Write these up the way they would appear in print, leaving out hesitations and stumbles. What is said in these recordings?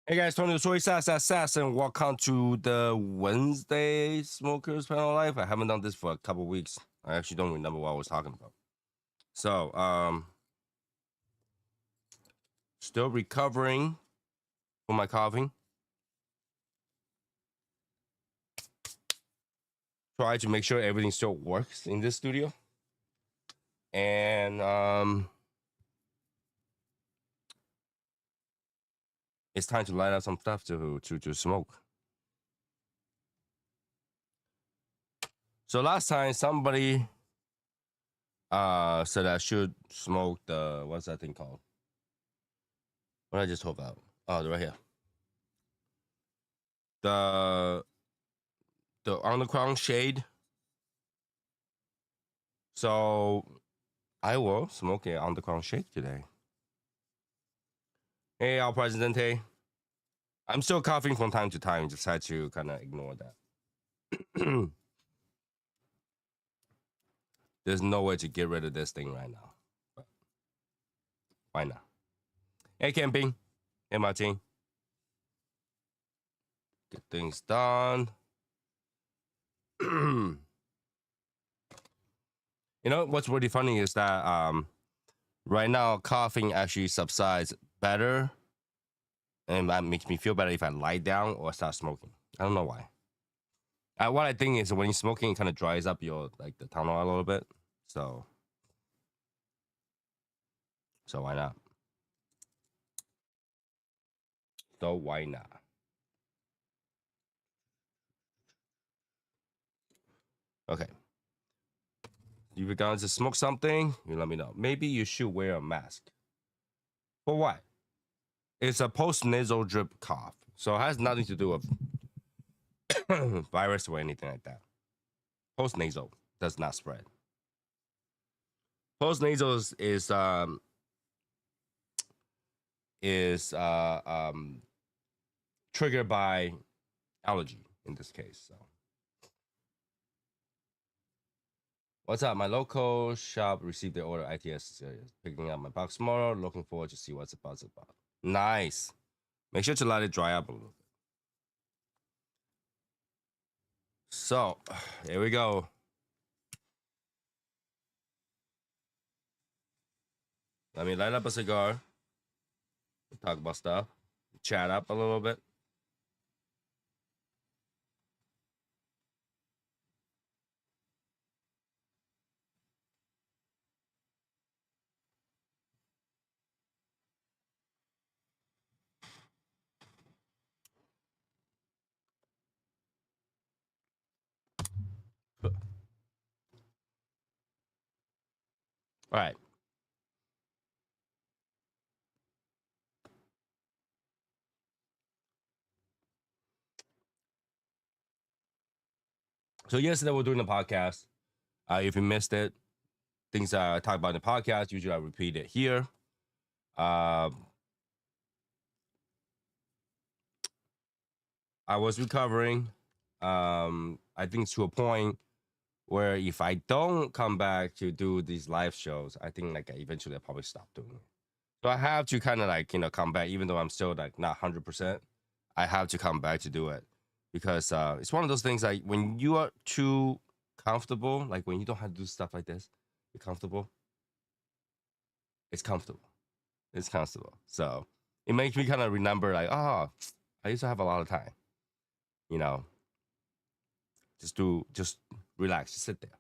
Hey guys, Tony the Soy Sass, and welcome to the Wednesday Smokers Panel Live. I haven't done this for a couple weeks. I actually don't remember what I was talking about. So, still recovering from my coughing. Try to make sure everything still works in this studio. And it's time to light up some stuff to smoke. So last time somebody said I should smoke the, what's that thing called? What I just told about? Oh, right here. The underground shade. So I will smoke an underground shade today. Hey, Al Presidente. I'm still coughing from time to time. Just had to kind of ignore that. There's no way to get rid of this thing right now. But why not? Hey, Camping. Hey, Martin. Get things done. You know, what's really funny is that right now, coughing actually subsides better. And that makes me feel better if I lie down or start smoking. I don't know why. What I think is when you're smoking, it kind of dries up your, like, the tunnel a little bit. So why not? So why not? Okay. If you're going to smoke something, you let me know. Maybe you should wear a mask. For what? It's a post-nasal drip cough. So it has nothing to do with virus or anything like that. Post-nasal does not spread. Post-nasal is triggered by allergy in this case. So what's up? My local shop received the order ITS picking up my box tomorrow. Looking forward to see what's about. Nice. Make sure to let it dry up a little bit. So here we go. Let me light up a cigar. Talk about stuff. Chat up a little bit. All right. So yesterday we're doing the podcast. If you missed it, things I talk about in the podcast, usually I repeat it here. I was recovering. I think to a point where if I don't come back to do these live shows, I think like eventually I'll probably stop doing it. So I have to kind of like, come back, even though I'm still like not 100%. I have to come back to do it because it's one of those things like when you are too comfortable, like when you don't have to do stuff like this, you're comfortable. It's comfortable. It's comfortable. So it makes me kind of remember like, oh, I used to have a lot of time, just relax, just sit there.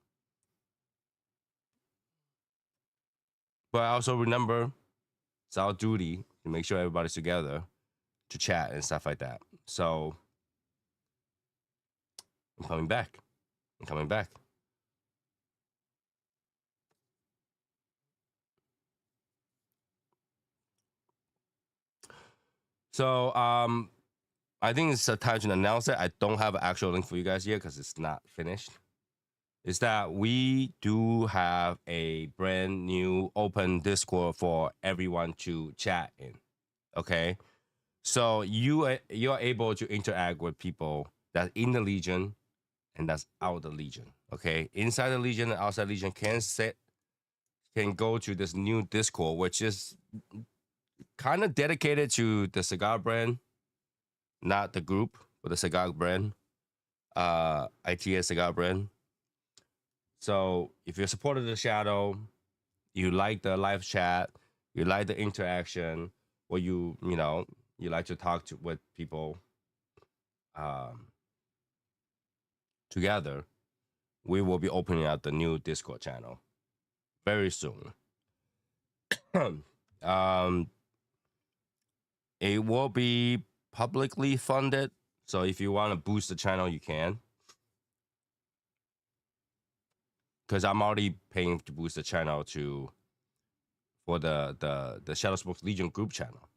But I also remember it's our duty to make sure everybody's together to chat and stuff like that. So I'm coming back. So I think it's time to announce it. I don't have an actual link for you guys yet because it's not finished. Is that we do have a brand new open Discord for everyone to chat in. Okay, so you're able to interact with people that's in the Legion and that's out of the Legion. Okay, inside the Legion and outside the Legion can go to this new Discord, which is kind of dedicated to the cigar brand. not the group, but the cigar brand, ITS cigar brand. So if you're supporting the shadow, you like the live chat, you like the interaction, or you know you like to talk to with people um, together, we will be opening up the new Discord channel very soon. um, it will be publicly funded, so if you want to boost the channel, you can. Because I'm already paying to boost the channel for the Shadow Smokes Legion group channel.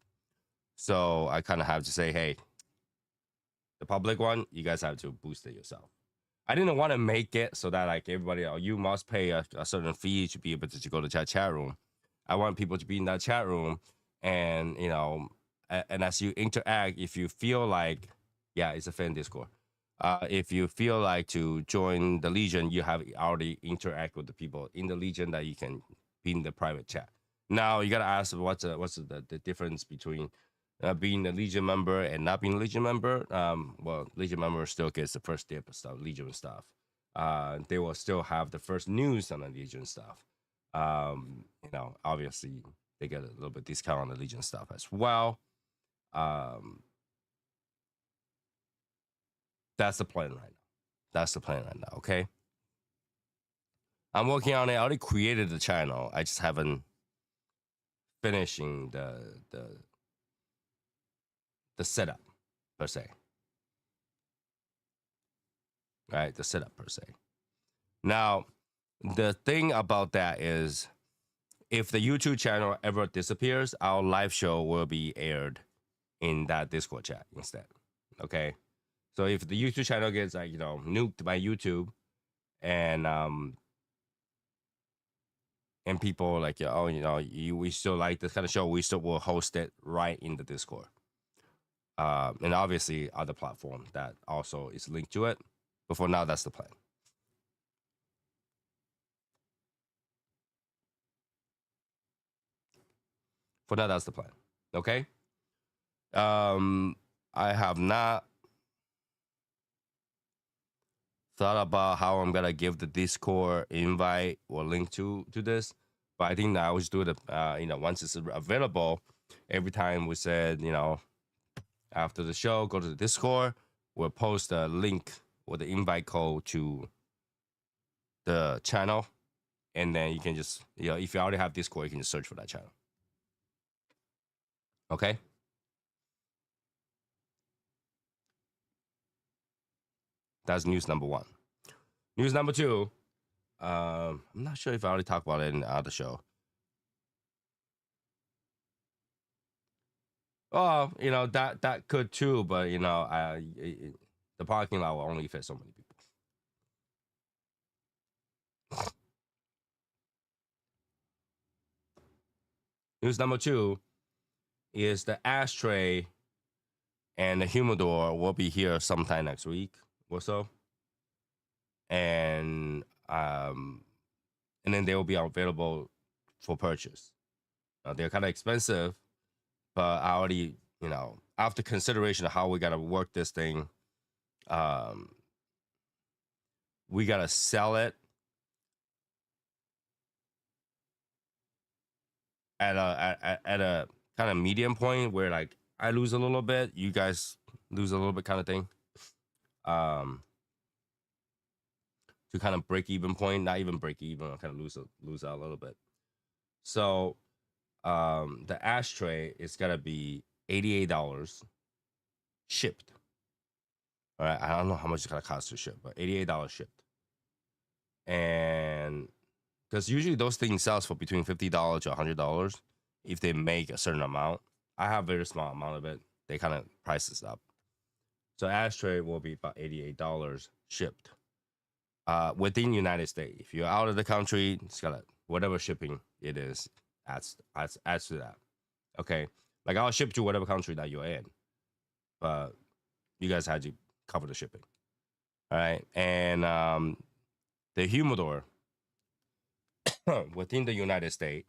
So I kind of have to say, hey, the public one, you guys have to boost it yourself. I didn't want to make it so that like everybody, oh, you must pay a certain fee to be able to go to chat room. I want people to be in that chat room, and and as you interact, if you feel like, yeah, it's a fan Discord. If you feel like to join the Legion, you have already interact with the people in the Legion that you can be in the private chat. Now you gotta ask what's the difference between being a Legion member and not being a Legion member. Well, Legion member still gets the first dip of stuff, Legion stuff. They will still have the first news on the Legion stuff. Obviously they get a little bit discount on the Legion stuff as well. That's the plan right now. That's the plan right now. Okay. I'm working on it. I already created the channel. I just haven't finishing the setup per se. Right, the setup per se. Now, the thing about that is, if the YouTube channel ever disappears, our live show will be aired in that Discord chat instead. Okay, so if the YouTube channel gets like nuked by YouTube, and people like we still like this kind of show, we still will host it right in the Discord. And obviously other platform that also is linked to it. But for now, that's the plan. For now, that's the plan. Okay. I have not thought about how I'm gonna give the Discord invite or link to this, but I think that I always do it. Once it's available, every time we said, after the show, go to the Discord, we'll post a link or the invite code to the channel, and then you can just, if you already have Discord, you can just search for that channel. Okay. That's news number one. News number two. I'm not sure if I already talked about it in the other show. Oh, that could too, but the parking lot will only fit so many people. News number two is the ashtray and the humidor will be here sometime next week or so, and then they will be available for purchase. They're kind of expensive, but I already, after consideration of how we gotta work this thing, we gotta sell it at a kind of medium point where like I lose a little bit, you guys lose a little bit, kind of thing. To kind of break even point, not even break even, I kind of lose out a little bit. So the ashtray is gonna be $88 shipped. All right, I don't know how much it's gonna cost to ship, but $88 shipped. And because usually those things sells for between $50 to $100 if they make a certain amount. I have a very small amount of it. They kind of price this up. So ashtray will be about $88 shipped within United States. If you're out of the country, it's got whatever shipping it is adds to that. Okay, like I'll ship to whatever country that you're in, but you guys had to cover the shipping. All right, and the humidor within the United States,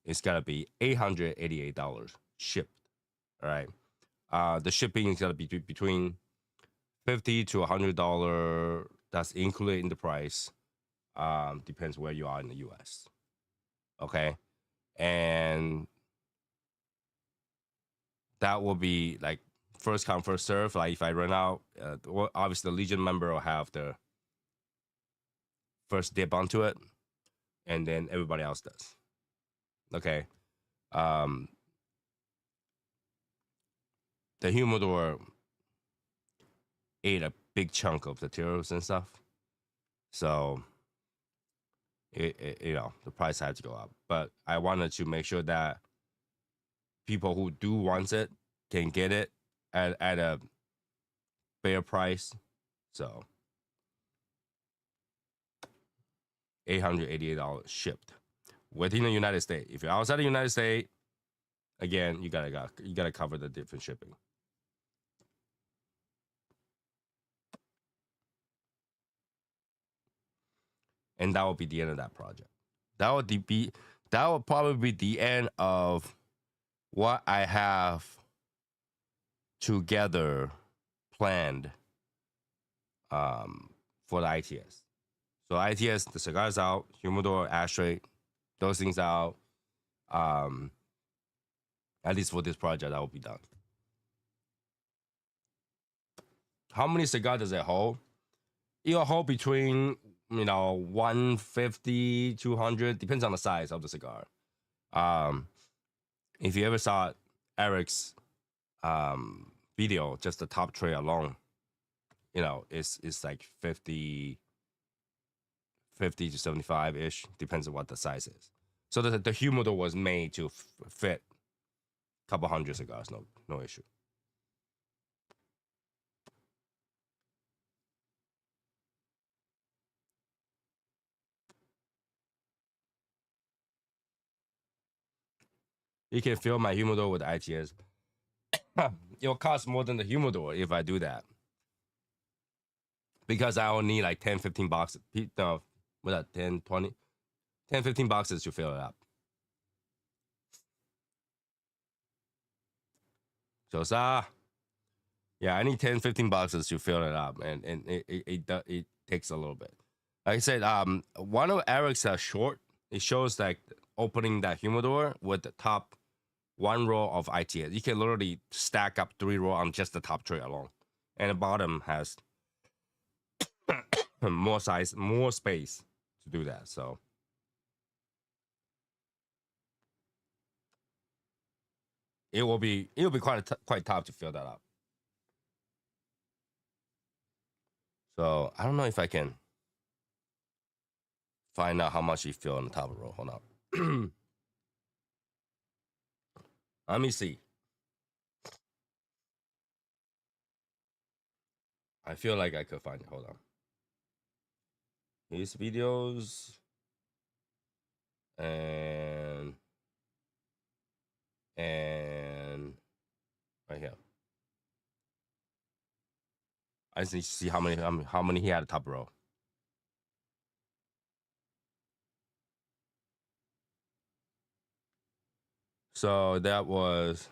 it's gotta be $888 shipped. All right. The shipping is gonna be between $50 to $100. That's included in the price. Depends where you are in the U.S. Okay, and that will be like first come first serve. Like if I run out, obviously the Legion member will have the first dip onto it, and then everybody else does. Okay. Um, the humidor ate a big chunk of the materials and stuff, so the price had to go up. But I wanted to make sure that people who do want it can get it at a fair price. So $888 shipped within the United States. If you're outside the United States, again, you gotta cover the different shipping. And that will be the end of that project. That will probably be the end of what I have together planned for the ITS. So ITS, the cigars out, humidor, ashtray, those things out. At least for this project, that will be done. How many cigars does it hold? It'll hold between 150, 200, depends on the size of the cigar. If you ever saw Eric's video, just the top tray alone, it's like 50 to 75 ish, depends on what the size is. So the humidor was made to fit a couple hundred cigars, no issue. You can fill my humidor with ITS. It'll cost more than the humidor if I do that, because I only need like 10, 15 boxes. No, what that 10, 20, 10, 15 boxes to fill it up. So yeah, I need 10, 15 boxes to fill it up, and it takes a little bit. Like I said, one of Eric's short, it shows like opening that humidor with the top one row of ITS. You can literally stack up 3 rows on just the top tray alone, and the bottom has more space to do that. So it'll be quite tough to fill that up. So I don't know if I can find out how much you fill on the top of the row. Hold on. Let me see. I feel like I could find it. Hold on. His videos and right here. I just need to see how many he had at top row. So that was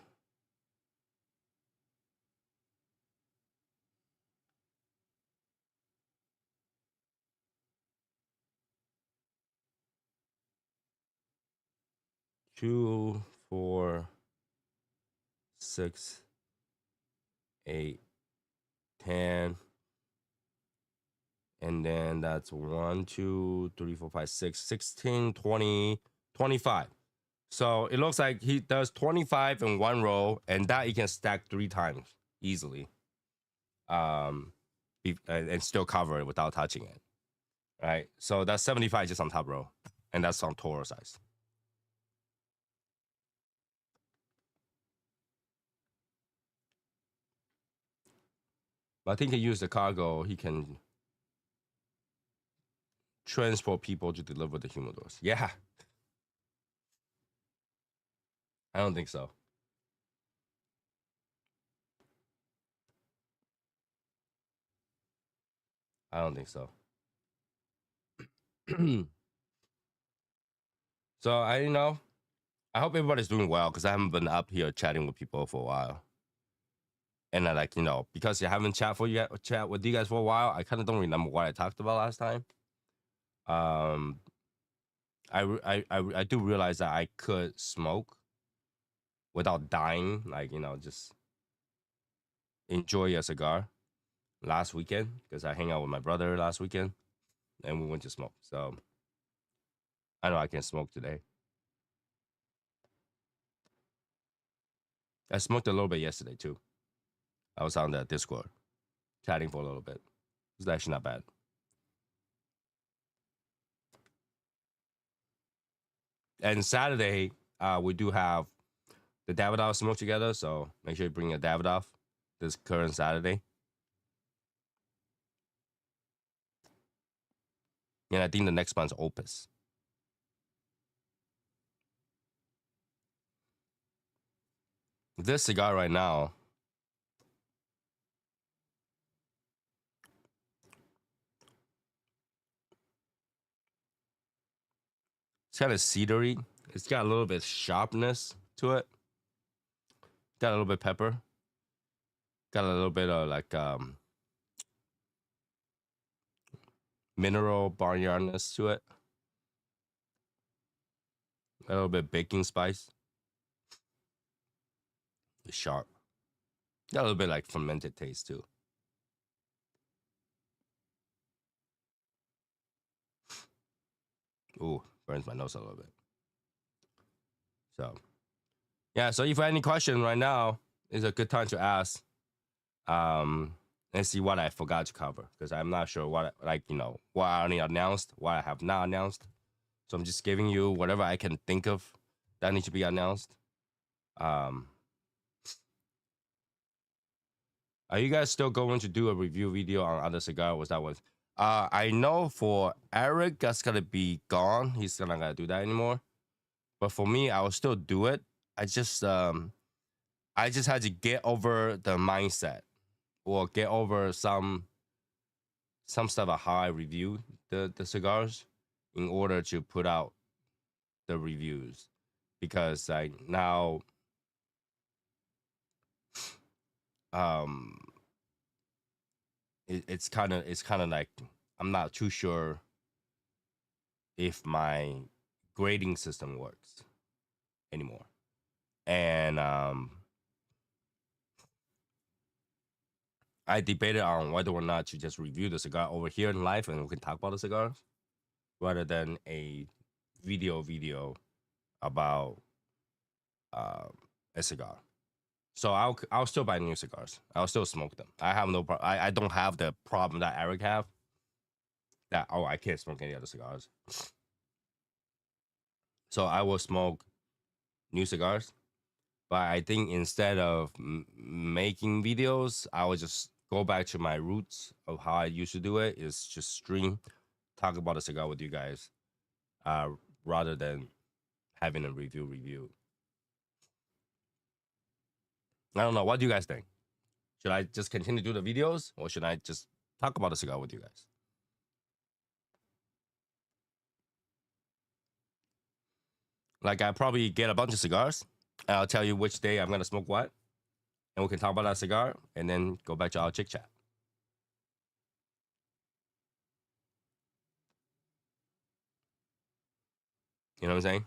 2, 4, 6, 8, 10, and then that's 1, 2, 3, 4, 5, 6, 16, 20, 25. So it looks like he does 25 in one row, and that he can stack 3 times easily, and still cover it without touching it. Right. So that's 75 just on top row, and that's on Toro size. But I think he used the cargo. He can transport people to deliver the humidors. Yeah. I don't think so. I don't think so. So I hope everybody's doing well, because I haven't been up here chatting with people for a while. And I like, because you haven't chat with you guys for a while, I kind of don't remember what I talked about last time. Um, I do realize that I could smoke without dying, like just enjoy a cigar last weekend because I hang out with my brother last weekend and we went to smoke. So I know I can smoke today. I smoked a little bit yesterday too. I was on the Discord chatting for a little bit. It's actually not bad. And Saturday, we do have the Davidoff smoke together. So make sure you bring your Davidoff this current Saturday. And I think the next one's Opus. This cigar right now, it's kind of cedary. It's got a little bit of sharpness to it. Got a little bit of pepper. Got a little bit of like mineral barnyardness to it. A little bit of baking spice. It's sharp. Got a little bit like fermented taste too. Ooh, burns my nose a little bit. So yeah, so if you have any question right now, is a good time to ask. And see what I forgot to cover because I'm not sure what what I already announced, what I have not announced. So I'm just giving you whatever I can think of that needs to be announced. Are you guys still going to do a review video on other cigar? Was that one? I know for Eric, that's gonna be gone. He's not gonna do that anymore. But for me, I will still do it. I just had to get over the mindset or get over some stuff of how I review the cigars in order to put out the reviews because now um it's kind of like I'm not too sure if my grading system works anymore. And I debated on whether or not to just review the cigar over here in live and we can talk about the cigars rather than a video about a cigar. So I'll still buy new cigars. I'll still smoke them. I have no problem. I don't have the problem that Eric have. That I can't smoke any other cigars. So I will smoke new cigars. But I think instead of making videos, I will just go back to my roots of how I used to do it. Is just stream, talk about a cigar with you guys, rather than having a review. I don't know. What do you guys think? Should I just continue to do the videos or should I just talk about a cigar with you guys? Like I probably get a bunch of cigars. And I'll tell you which day I'm gonna smoke what, and we can talk about that cigar, and then go back to our chit chat. You know what I'm saying?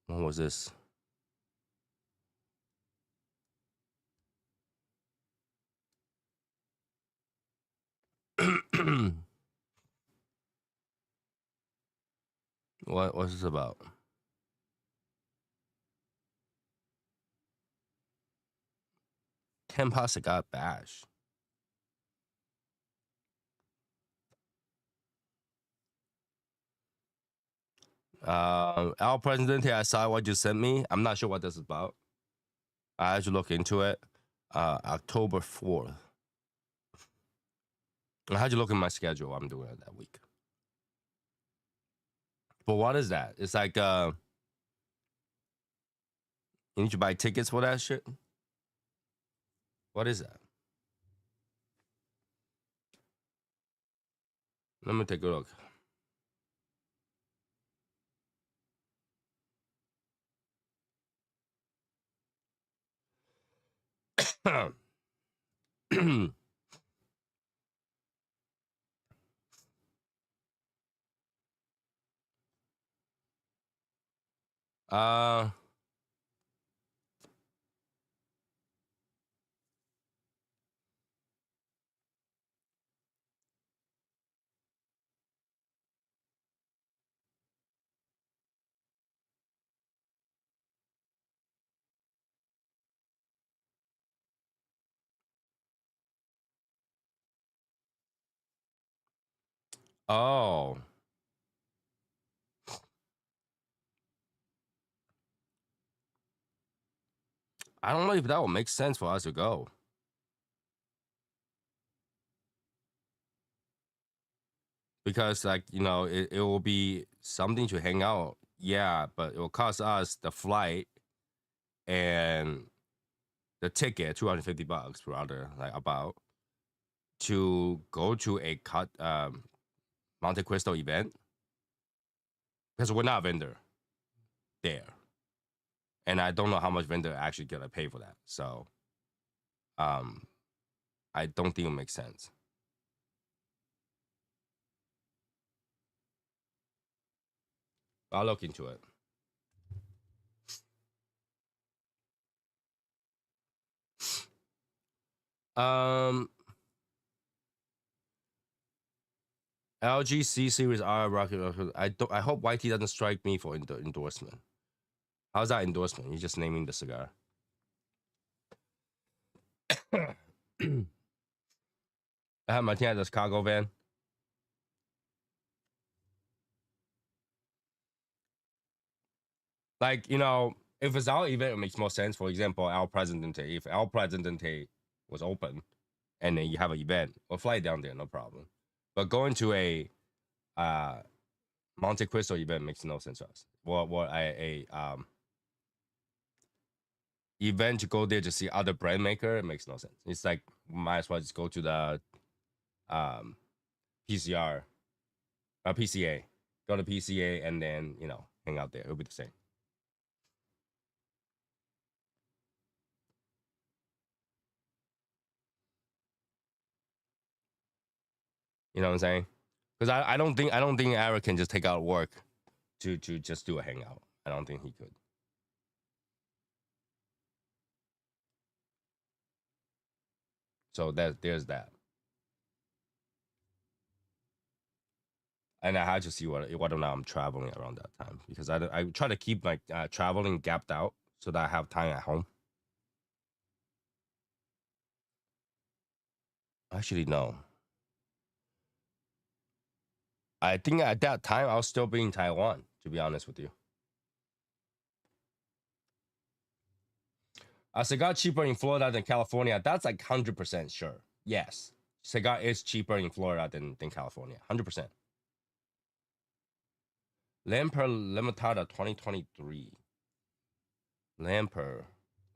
What was this? What's this about? Tempa Cigar Bash. Our Presidente, I saw what you sent me. I'm not sure what this is about. I had to look into it. October 4th. I had to look in my schedule. I'm doing it that week. But what is that? It's like you need to buy tickets for that shit. What is that? Let me take a look. uh, oh, I don't know if that will make sense for us to go because, like, it will be something to hang out. Yeah, but it will cost us the flight and the ticket, $250, rather, like about to go to a Monte Cristo event because we're not a vendor there, and I don't know how much vendor actually gonna pay for that. So, um, I don't think it makes sense. I'll look into it. Um, LG C series R Rocket. I hope YT doesn't strike me for endorsement. How's that endorsement? You're just naming the cigar. I have my team at the Chicago van. Like, if it's our event, it makes more sense. For example, El Presidente. If El Presidente was open and then you have an event, we'll fly down there, no problem. But going to a Monte Cristo event makes no sense to us. What a event to go there to see other brand maker, it makes no sense. It's like might as well just go to the um PCR PCA, go to PCA and then hang out there. It'll be the same. You know what I'm saying? Because I don't think Eric can just take out work to just do a hangout. I don't think he could. So there's that. And I had to see whether or not I'm traveling around that time because I try to keep my traveling gapped out so that I have time at home. Actually, no. I think at that time I was still being in Taiwan. To be honest with you, a cigar cheaper in Florida than California. That's like 100% sure. Yes, cigar is cheaper in Florida than California. 100%. Lamper Limitada 2023. Lamper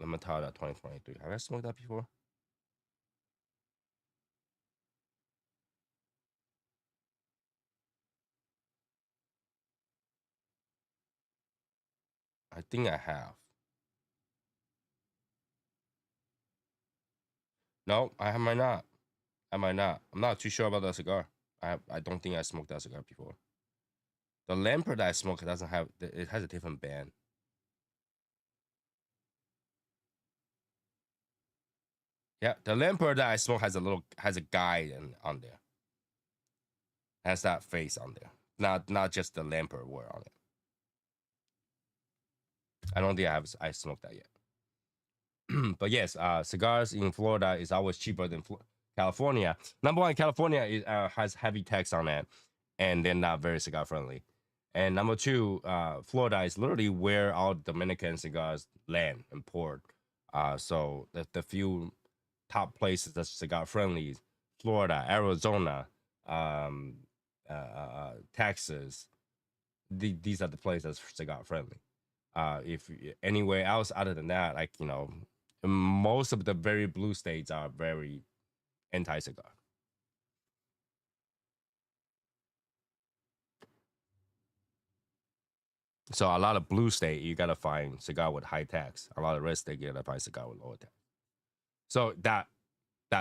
Limitada 2023. Have I smoked that before? I think I have. No, I might not. I might not. I'm not too sure about that cigar. I don't think I smoked that cigar before. The Lamper that I smoked doesn't have. It has a different band. Yeah, the Lamper that I smoked has a guy on there. Has that face on there. Not just the Lamper word on it. I don't think I smoked that yet. But yes, cigars in Florida is always cheaper than California. Number one, California has heavy tax on it, and they're not very cigar friendly. And number two, Florida is literally where all Dominican cigars land and poured. So the few top places that's cigar friendly, Florida, Arizona, um, Texas. These are the places that's cigar friendly. If anywhere else other than that, like most of the very blue states are very anti-cigar. So a lot of blue state, you gotta find cigar with high tax. A lot of red state, you gotta find cigar with lower tax. So that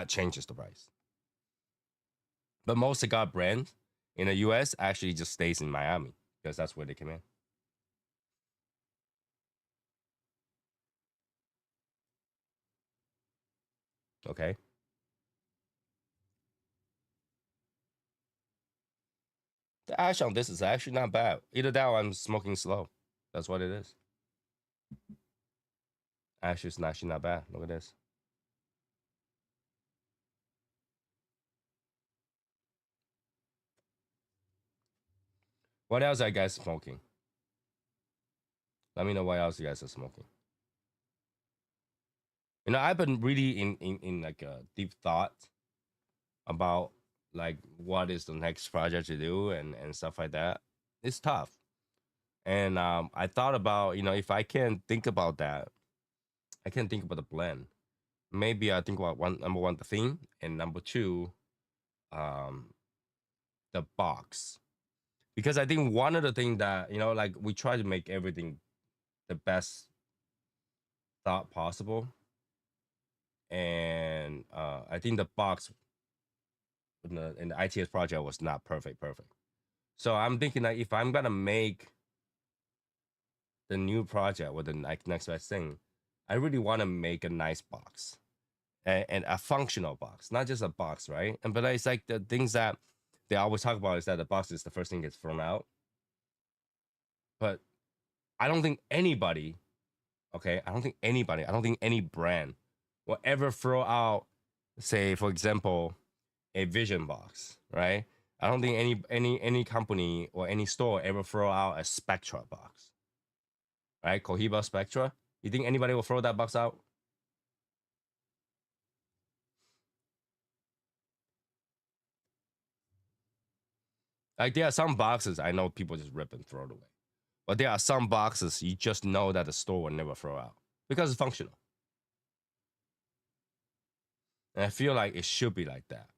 changes the price. But most cigar brands in the US actually just stays in Miami because that's where they came in. Okay. The ash on this is actually not bad. Either that or I'm smoking slow. That's what it is. Ash is actually not bad. Look at this. What else are you guys smoking? Let me know what else you guys are smoking. I've been really in like a deep thought about like what is the next project to do and stuff like that. It's tough. And I thought about, if I can think about that, I can think about the blend. Maybe I think about number one, the theme, and number two, um, the box. Because I think one of the things that, like we try to make everything the best thought possible. And I think the box in the ITS project was not perfect. So I'm thinking that if I'm gonna make the new project or the next best thing, I really want to make a nice box and a functional box, not just a box, right? And but it's like the things that they always talk about is that the box is the first thing gets thrown out. But I don't think anybody, okay, I don't think any brand will ever throw out, say, for example, a vision box, right? I don't think any company or any store ever throw out a Spectra box, right? Cohiba Spectra. You think anybody will throw that box out? Like there are some boxes I know people just rip and throw it away, but there are some boxes you just know that the store will never throw out because it's functional. And I feel like it should be like that.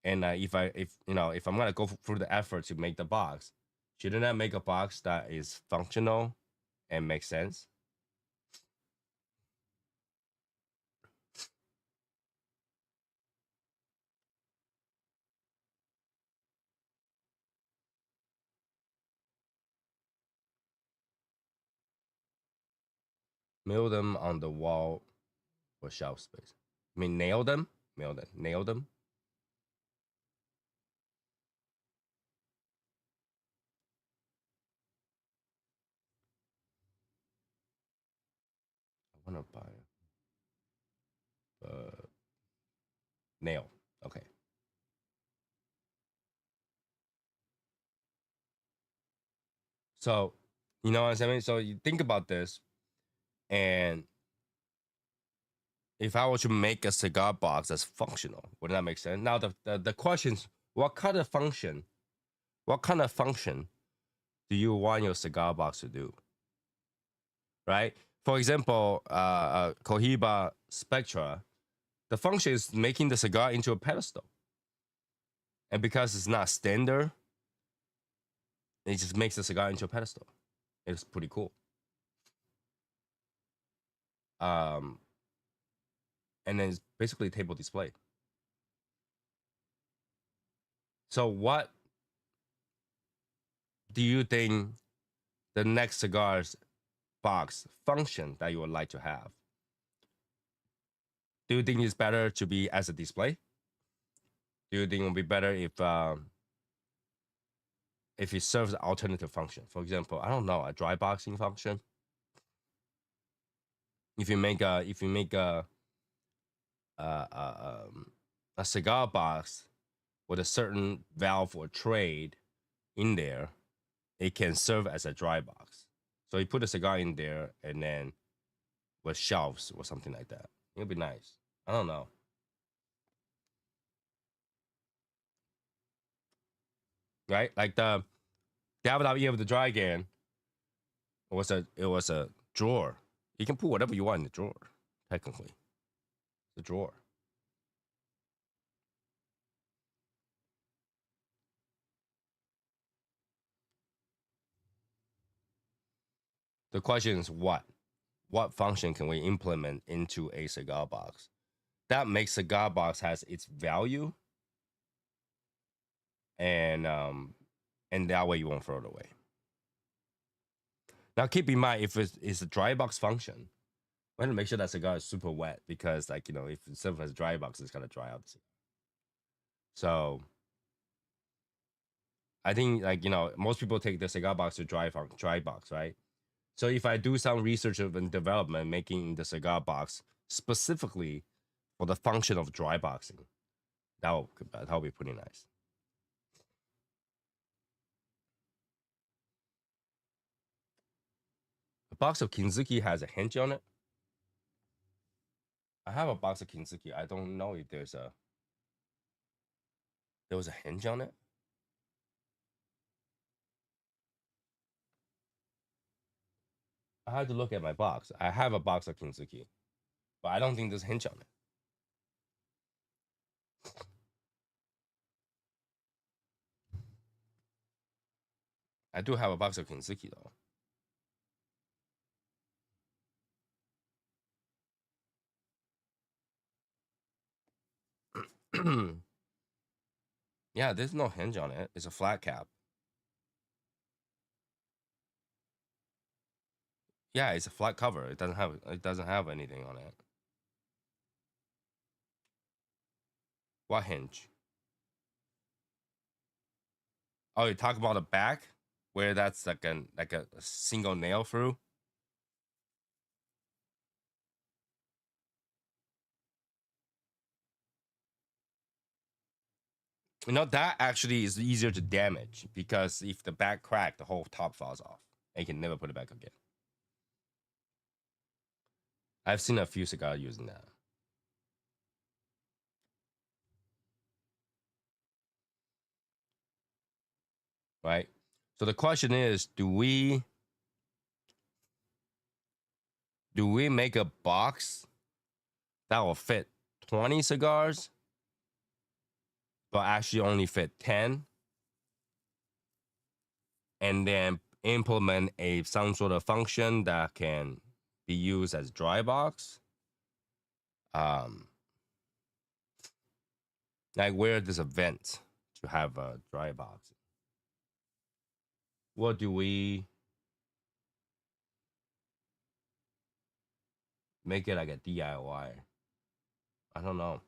And if I'm gonna go through the effort to make the box, shouldn't I make a box that is functional and makes sense? Mill them on the wall for shelf space. I mean, nail them, nail them. I wanna buy nail. Okay. So, you know what I'm saying? So you think about this, and if I were to make a cigar box that's functional, would that make sense? Now the questions: what kind of function do you want your cigar box to do? Right? For example, Cohiba Spectra, the function is making the cigar into a pedestal, and because it's not standard, it just makes the cigar into a pedestal. It's pretty cool. Um, and then it's basically table display. So what do you think the next cigars box function that you would like to have? Do you think it's better to be as a display? Do you think it would be better if it serves an alternative function? For example, I don't know, a dry boxing function. If you make a cigar box with a certain valve or trade in there, it can serve as a dry box. So you put a cigar in there and then with shelves or something like that. It'll be nice. I don't know. Right? Like the WWE of the Dragon it was a drawer. You can put whatever you want in the drawer, technically. The drawer. The question is what? What function can we implement into a cigar box? that makes cigar box has its value, and that way you won't throw it away. Now keep in mind, if it's a dry box function, we have to make sure that cigar is super wet, because like, if it serves as dry box, it's gonna dry out the cigar. So I think, like, most people take the cigar box to dry box, right? So if I do some research and development making the cigar box specifically for the function of dry boxing, that'll be pretty nice. A box of Kinzuki has a hinge on it. I have a box of Kinzuki. I don't know if there was a hinge on it. I had to look at my box. I have a box of Kinzuki, but I don't think there's a hinge on it. I do have a box of Kinzuki though. Yeah, there's no hinge on it. It's a flat cap. Yeah, it's a flat cover. It doesn't have anything on it. What hinge? Oh, you talk about the back, where that's like a single nail through. That actually is easier to damage, because if the back crack, the whole top falls off, and you can never put it back again. I've seen a few cigars using that. Right. So the question is, do we make a box that will fit 20 cigars, but actually only fit 10, and then implement some sort of function that can be used as dry box? Um, like, where there's a vent to have a dry box. What do we make it like a DIY? I don't know.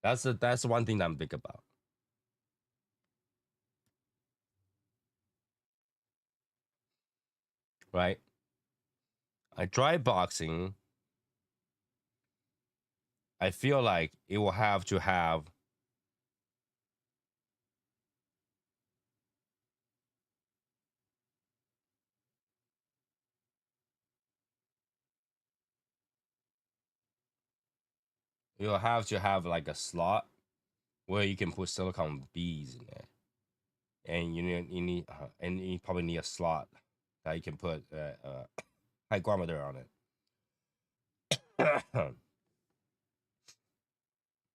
That's one thing that I'm big about. Right? Like, dry boxing, I feel like it will have to have you'll have to have like a slot where you can put silicone beads in there, and you probably need a slot that you can put hygrometer on it.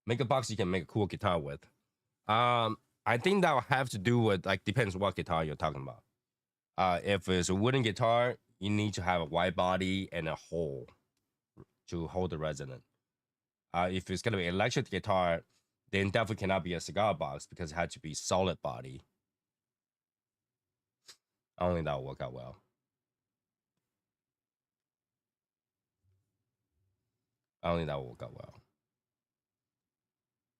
Make a box you can make a cool guitar with. I think that will have to do with, like, depends what guitar you're talking about. If it's a wooden guitar, you need to have a wide body and a hole to hold the resonance. If it's gonna be electric guitar, then definitely cannot be a cigar box, because it had to be solid body. I don't think that will work out well. I don't think that will work out well.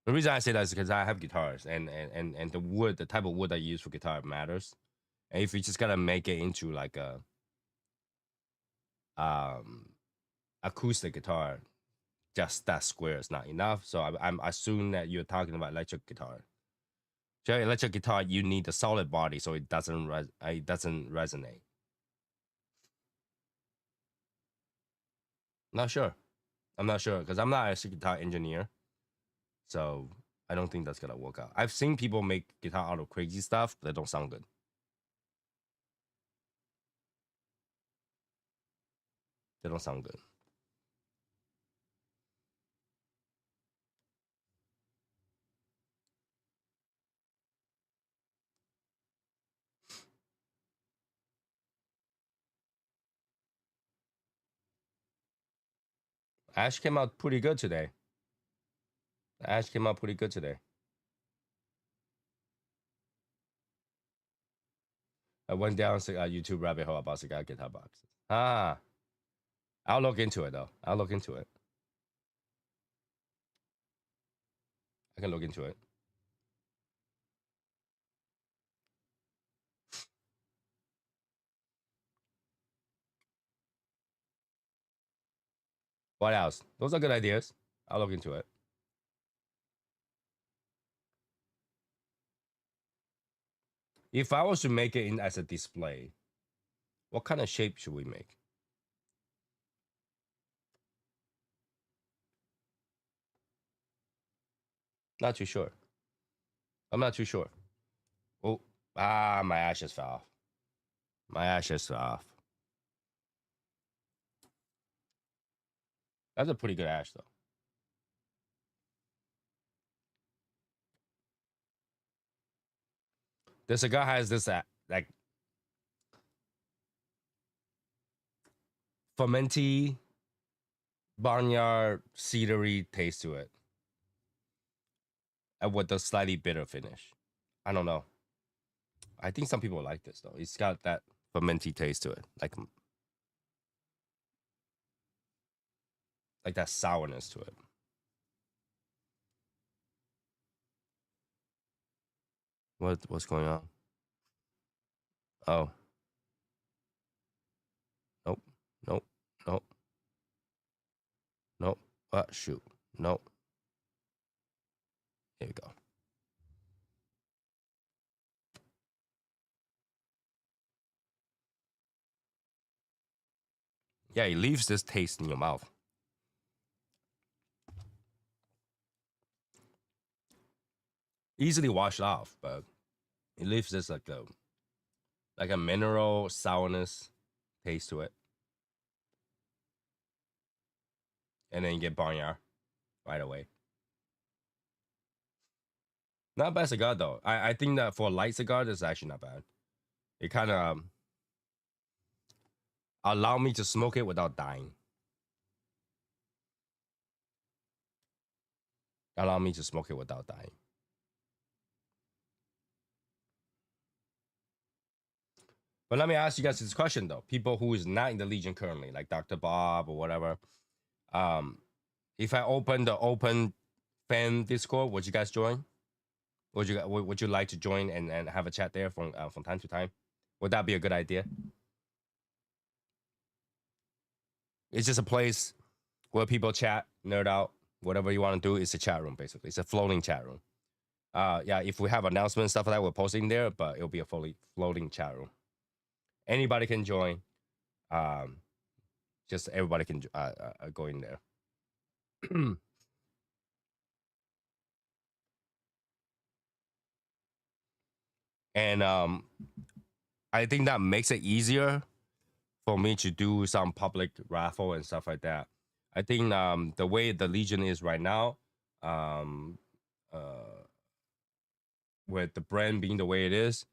The reason I say that is because I have guitars, and the type of wood I use for guitar matters. And if you just gotta make it into like a um acoustic guitar, just that square is not enough. So I'm assuming that you're talking about electric guitar. So electric guitar, you need a solid body so it doesn't resonate. Not sure. I'm not sure, because I'm not a guitar engineer, so I don't think that's gonna work out. I've seen people make guitar out of crazy stuff that don't sound good. They don't sound good. Ash came out pretty good today. Ash came out pretty good today. I went down a YouTube rabbit hole about cigar guitar boxes. Ah, I'll look into it though. I'll look into it. I can look into it. What else? Those are good ideas. I'll look into it. If I was to make it in as a display, what kind of shape should we make? Not too sure. I'm not too sure. Oh, my ashes fell off. My ashes fell off. That's a pretty good ash though. The cigar has this like fermenty, barnyard, cedary taste to it, and with a slightly bitter finish. I don't know. I think some people like this though. It's got that fermenty taste to it, like that sourness to it. What's going on? Oh, nope, nope, nope, nope. Shoot, nope. Here we go. Yeah, it leaves this taste in your mouth. Easily washed off, but it leaves this like a mineral sourness taste to it. And then you get barnyard right away. Not bad cigar though. I think that for a light cigar, this is actually not bad. It kind of allow me to smoke it without dying. Allow me to smoke it without dying. But let me ask you guys this question though. People who is not in the Legion currently, like Dr. Bob or whatever, if I open the open fan Discord, would you guys join? Would you like to join and have a chat there from time to time? Would that be a good idea? It's just a place where people chat, nerd out, whatever you want to do. It's a chat room basically. It's a floating chat room. Yeah, if we have announcements stuff like that, we're posting there, but it'll be a fully floating chat room. Anybody can join. Just everybody can go in there. And I think that makes it easier for me to do some public raffle and stuff like that. I think the way the Legion is right now, um, with the brand being the way it is,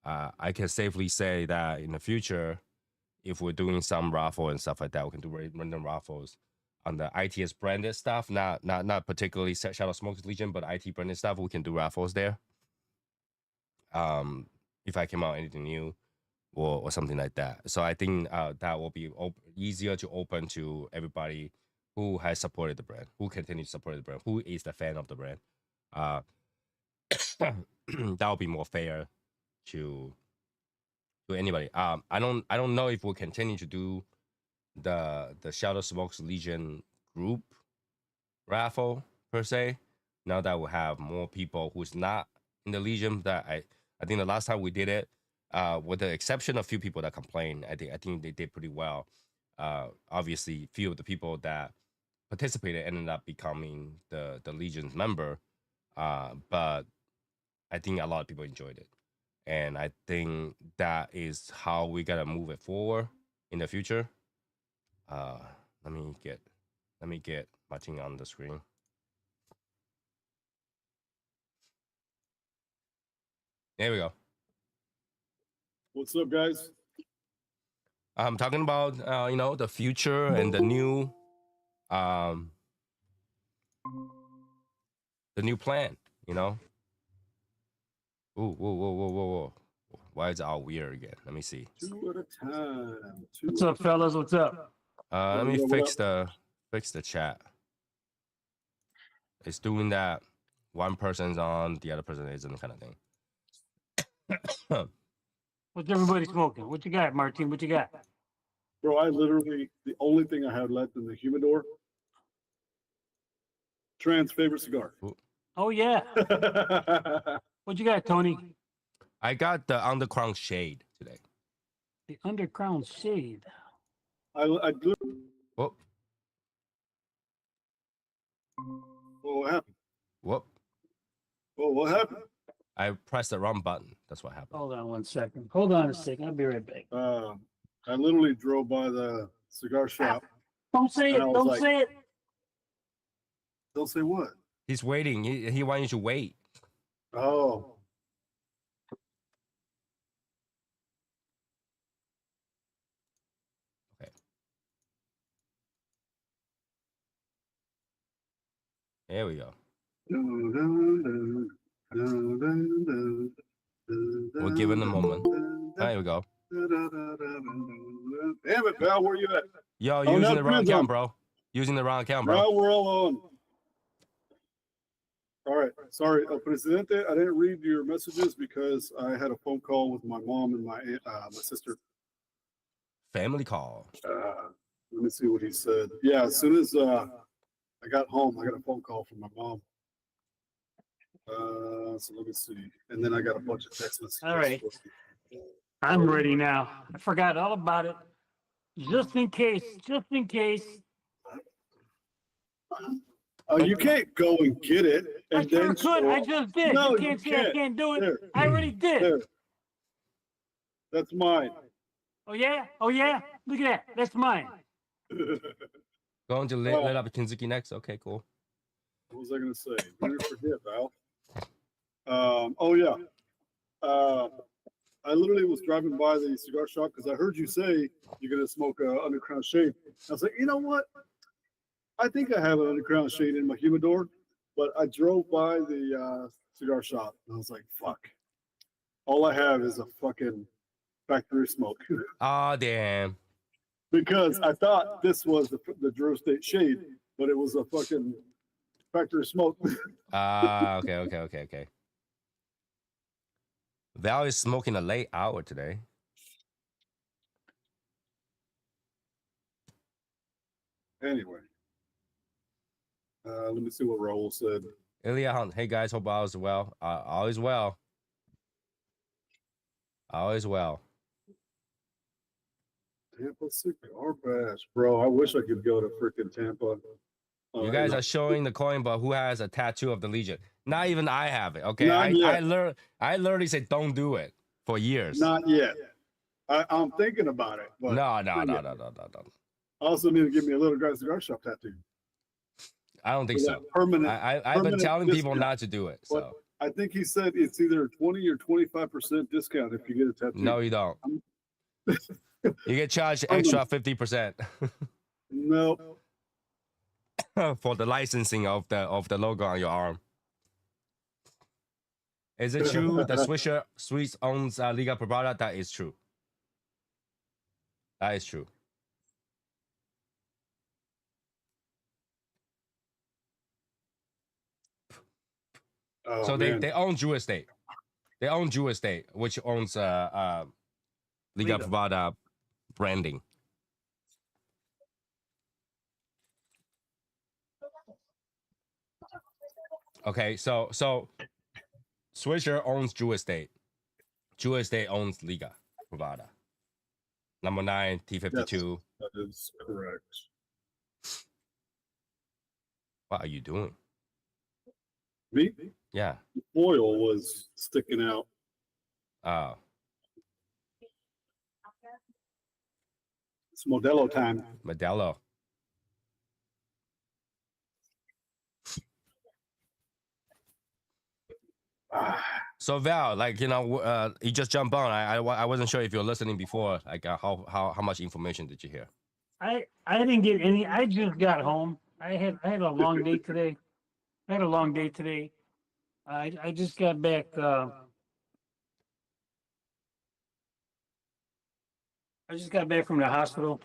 I can safely say that in the future, if we're doing some raffle and stuff like that, we can do random raffles on the ITS branded stuff, not particularly Shadow Smoke's Legion, but IT branded stuff. We can do raffles there. If I came out anything new or something like that. So I think that will be easier to open to everybody who has supported the brand, who continues to support the brand, who is the fan of the brand. That will be more fair to anybody. I don't know if we'll continue to do the Shadow Smokes Legion group raffle per se. Now that we have more people who's not in the Legion, that I think the last time we did it, with the exception of a few people that complained, I think they did pretty well. Obviously, few of the people that participated ended up becoming the Legion's member, but I think a lot of people enjoyed it, and I think that is how we gotta move it forward in the future. Uh, let me get my thing on the screen. There we go. What's up, guys? I'm talking about the future and the new um the new plan, you know. Ooh, whoa, whoa, whoa, whoa, whoa. Why is it all weird again? Let me see. Two at a time. What's up, fellas? What's up? Let me What fix up? the chat. It's doing that. One person's on, the other person isn't, kind of thing. What's everybody smoking? What you got, Martin? What you got? Bro, I literally, the only thing I had left in the humidor, Trans favorite cigar. Oh yeah. What you got, Tony? I got the Undercrown Shade today. The Undercrown Shade. I Whoop, well, what happened? whoop. Well, what happened? I pressed the wrong button. That's what happened. Hold on 1 second. Hold on a second. I'll be right back. I literally drove by the cigar shop. Don't say it. And I was Don't like- say it. Don't say what? He's waiting. He wants you to wait. Oh. Okay. There we go. We'll give it a moment. There we go. Damn it, Val, where you at? Yo, Oh, using now the wrong Prin's on. account, bro. Using the wrong account, bro. Now we're all on. All right, sorry, Presidente, I didn't read your messages because I had a phone call with my mom and my aunt, my sister. Family call. Let me see what he said. Yeah, as soon as I got home, I got a phone call from my mom. So let me see, and then I got a bunch of text messages. All right. I'm ready now. I forgot all about it. Just in case. Just in case. You can't go and get it I and sure then could. show I up. just did. No, You you can't say I can't. can't do it. There. I already did. There. That's mine. Oh yeah? Oh yeah? Look at that. That's mine. Going to Wow. lit up Kinzuki next. Okay, cool. What was I gonna say? Don't forget, Val. Oh yeah. I literally was driving by the cigar shop because I heard you say you're gonna smoke a Underground Shade. I was like, you know what? I think I have an Underground Shade in my humidor, but I drove by the cigar shop and I was like, fuck. All I have is a fucking factory smoke. Oh, damn. Because I thought this was the Drew State Shade, but it was a fucking factory smoke. Okay. Val is smoking a late hour today. Anyway, let me see what Raul said. Ilya Hunt. Hey guys, hope all is well. All is well. All is well. Tampa Cigar Bash, bro. I wish I could go to freaking Tampa. You guys are showing the coin, but who has a tattoo of the Legion? Not even I have it. Okay, Not yet. I literally said don't do it for years. Not yet. I'm thinking about it, but No. I also need to give me a little guy cigar shop tattoo. I don't think For so. that permanent. I've been permanent telling people discount. not to do it. So I think he said it's either 20 or 25% discount if you get a tattoo. no, you don't. You get charged I'm extra 50% No. for the licensing of the logo on your arm. Is it true that Swisher Sweets owns Liga Privada? That is true. That is true. Oh, So man. they own Drew Estate. They own Drew Estate, which owns Liga Privada branding. Okay, so Swisher owns Drew Estate. Drew Estate owns Liga Privada. Number 9, T52. That is correct. What are you doing? Me? Yeah. The foil was sticking out. Oh. It's Modelo time. Modelo. So Val, like, you know, you just jumped on. I wasn't sure if you were listening before. Like, how much information did you hear? I didn't get any. I just got home. I had a long day today. I had a long day today. I just got back. I just got back from the hospital.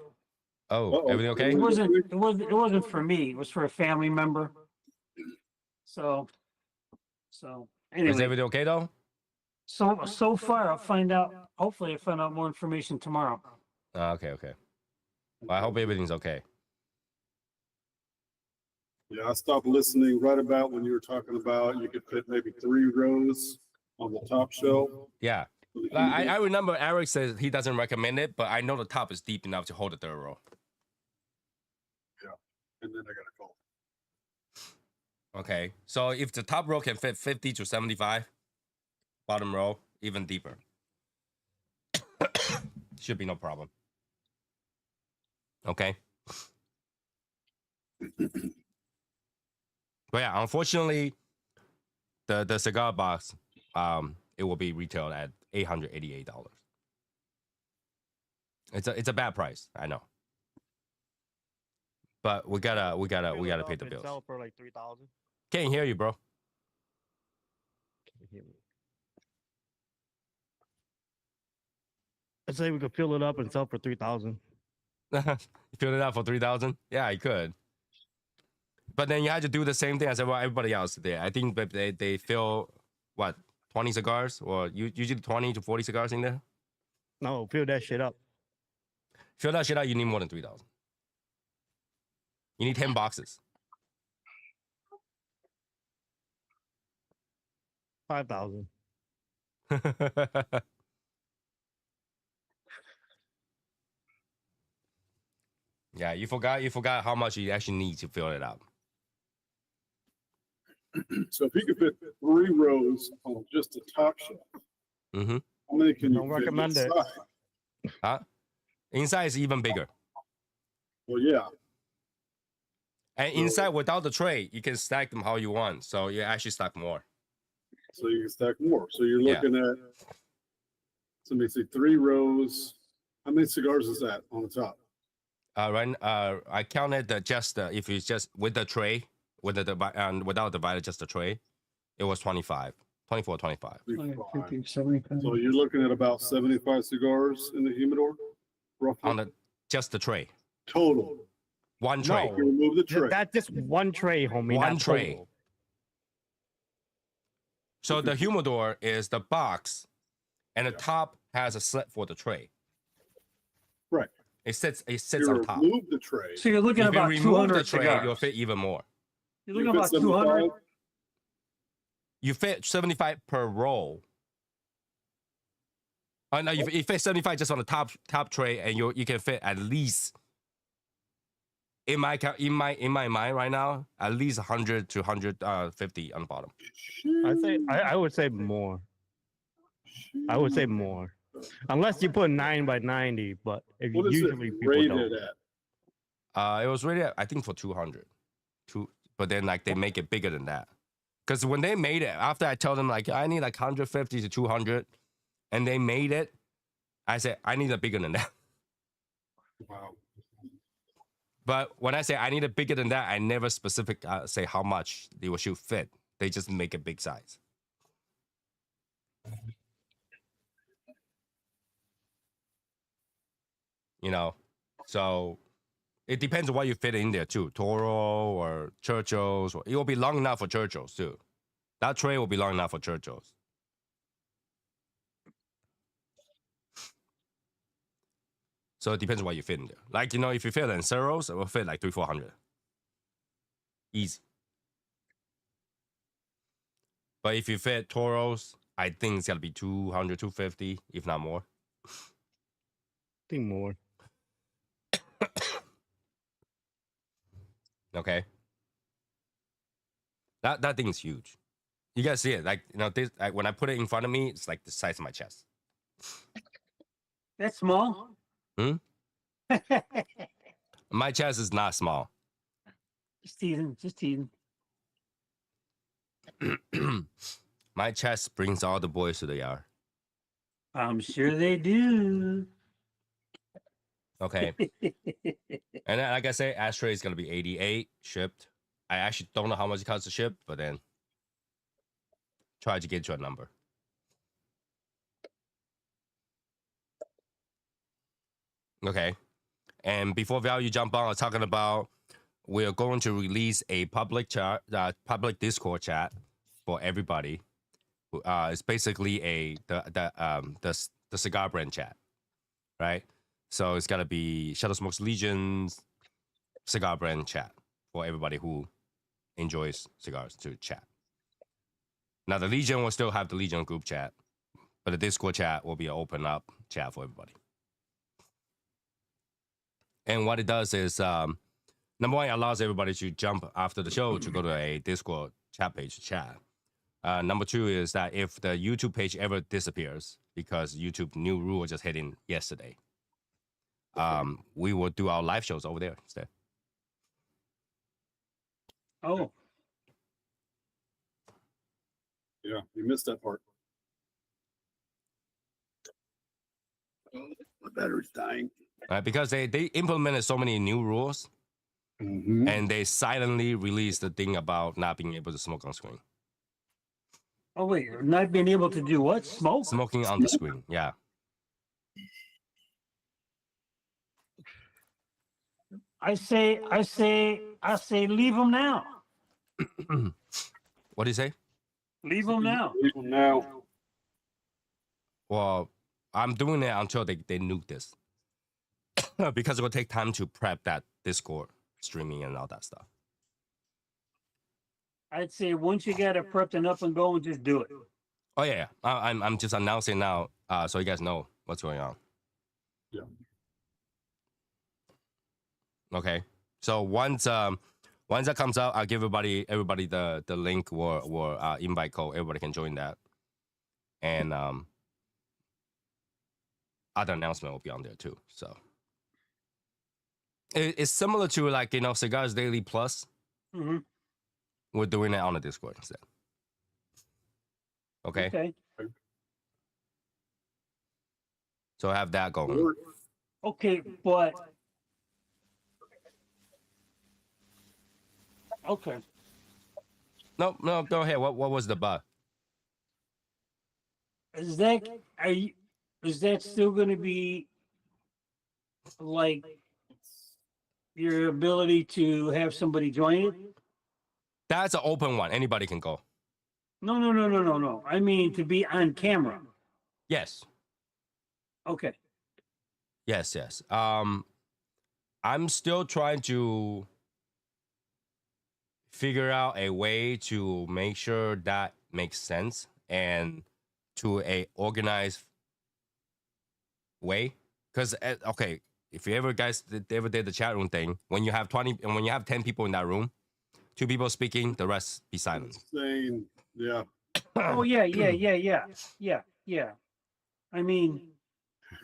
Oh, Uh-oh. everything okay? It wasn't for me. It was for a family member. So Is anyway, everything okay though? so far I'll find out. Hopefully, I find out more information tomorrow. Okay, okay. Well, I hope everything's okay. Yeah, I stopped listening right about when you were talking about you could fit maybe 3 rows on the top shelf. Yeah. I remember Eric says he doesn't recommend it, but I know the top is deep enough to hold the third row. And then I got a call. Okay. So if the top row can fit 50 to 75, bottom row even deeper. Should be no problem. Okay. But yeah, unfortunately, the cigar box, it will be retailed at $888. It's a bad price, I know. But we gotta pay the bills. Sell for like 3,000. Can't hear you, bro. Can you hear me? I say we could fill it up and sell for 3,000. You fill it out for 3,000? Yeah, I could. But then you had to do the same thing as everybody else did. I think they fill what 20 cigars or usually 20 to 40 cigars in there. No, fill that shit up. Fill that shit out. You need more than 3,000. You need 10 boxes. 5,000. Yeah, you forgot how much you actually need to fill it out. So if you could fit 3 rows on just the top shelf, Mm-hmm. how many can Don't you fit recommend it. inside? Inside is even bigger. Well, yeah. And inside without the tray, you can stack them how you want. So you actually stack more. So you can stack more. So you're Yeah. looking at, so let me see, 3 rows. How many cigars is that on the top? I counted if it's just with the tray, with and without the divider, just the tray, it was 24, 25. 50, 75. So you're looking at about 75 cigars in the humidor, roughly. On just the tray. Total. One tray. No. You remove the tray. That's just one tray, homie. One not tray. total. So the humidor is the box, and the Yeah. top has a slit for the tray. Right. It sits You on top. remove the tray. So you're looking If at you about remove 200 the tray, cigars. you'll fit even more. You're You looking fit about 200. 75? You fit 75 per roll. Oh no, you fit 75 just on the top tray, and you can fit at least in my mind right now at least 100 to 150 on the bottom. I would say more. I would say more. Unless you put 9 by 90, but if What is usually it people rated don't. at? It was rated I think for 200. But then like they make it bigger than that. Because when they made it, after I told them like I need like 150 to 200, and they made it, I said I need a bigger than that. Wow. But when I say I need a bigger than that, I never specific say how much they should fit. They just make a big size. You know, so it depends on what you fit in there too. Toro or Churchill's, or it will be long enough for Churchill's too. That tray will be long enough for Churchill's. So it depends on what you fit in there. Like, you know, if you fit in Ceros, it will fit like 300-400. Easy. But if you fit Toros, I think it's gotta be 200, 250, if not more. I think more. Okay. That thing is huge. You guys see it? Like, you know, this like when I put it in front of me, it's like the size of my chest. That's small. Hmm? My chest is not small. Just teasing. Just teasing. My chest brings all the boys to the yard. I'm sure they do. Okay. And then, like I say, ashtray is gonna be 88 shipped. I actually don't know how much it costs to ship, but then try to get you a number. Okay. And before Value jump on, I was talking about we're going to release a public chat, public Discord chat for everybody. It's basically the cigar brand chat, right? So it's gotta be Shadow Smokes Legion's cigar brand chat for everybody who enjoys cigars to chat. Now the Legion will still have the Legion group chat, but the Discord chat will be an open up chat for everybody. And what it does is, number one, it allows everybody to jump after the show to go to a Discord chat page to chat. Number two is that if the YouTube page ever disappears, because YouTube new rule just hit in yesterday, we will do our live shows over there instead. Oh, Yeah, you missed that part. Oh, my battery's dying. Because they implemented so many new rules, and they silently released the thing about not being able to smoke on screen. oh wait, you're not being able to do what? Smoke? Smoking on the screen, yeah. I say, leave them now. What do you say? Leave them now. Leave 'em now. Well, I'm doing it until they nuke this. Because it will take time to prep that Discord streaming and all that stuff. I'd say once you got it prepped and up and going, just do it. Oh yeah, I'm just announcing now, so you guys know what's going on. Yeah. Okay. So once that comes out, I'll give everybody the link or invite code. Everybody can join that, and other announcement will be on there too. So it's similar to like Cigars Daily Plus. Mm-hmm. We're doing it on the Discord instead. Okay. Okay. So I have that going. Okay, but okay. No, go ahead. What was the but? Is that still going to be like your ability to have somebody join it? That's an open one. Anybody can go. No. I mean to be on camera. Yes. Okay. Yes. I'm still trying to figure out a way to make sure that makes sense and to a organized way. Because okay, if you ever guys did the chat room thing, when you have 20 and when you have 10 people in that room, 2 people speaking, the rest be silent. Insane. Yeah. Oh yeah. I mean,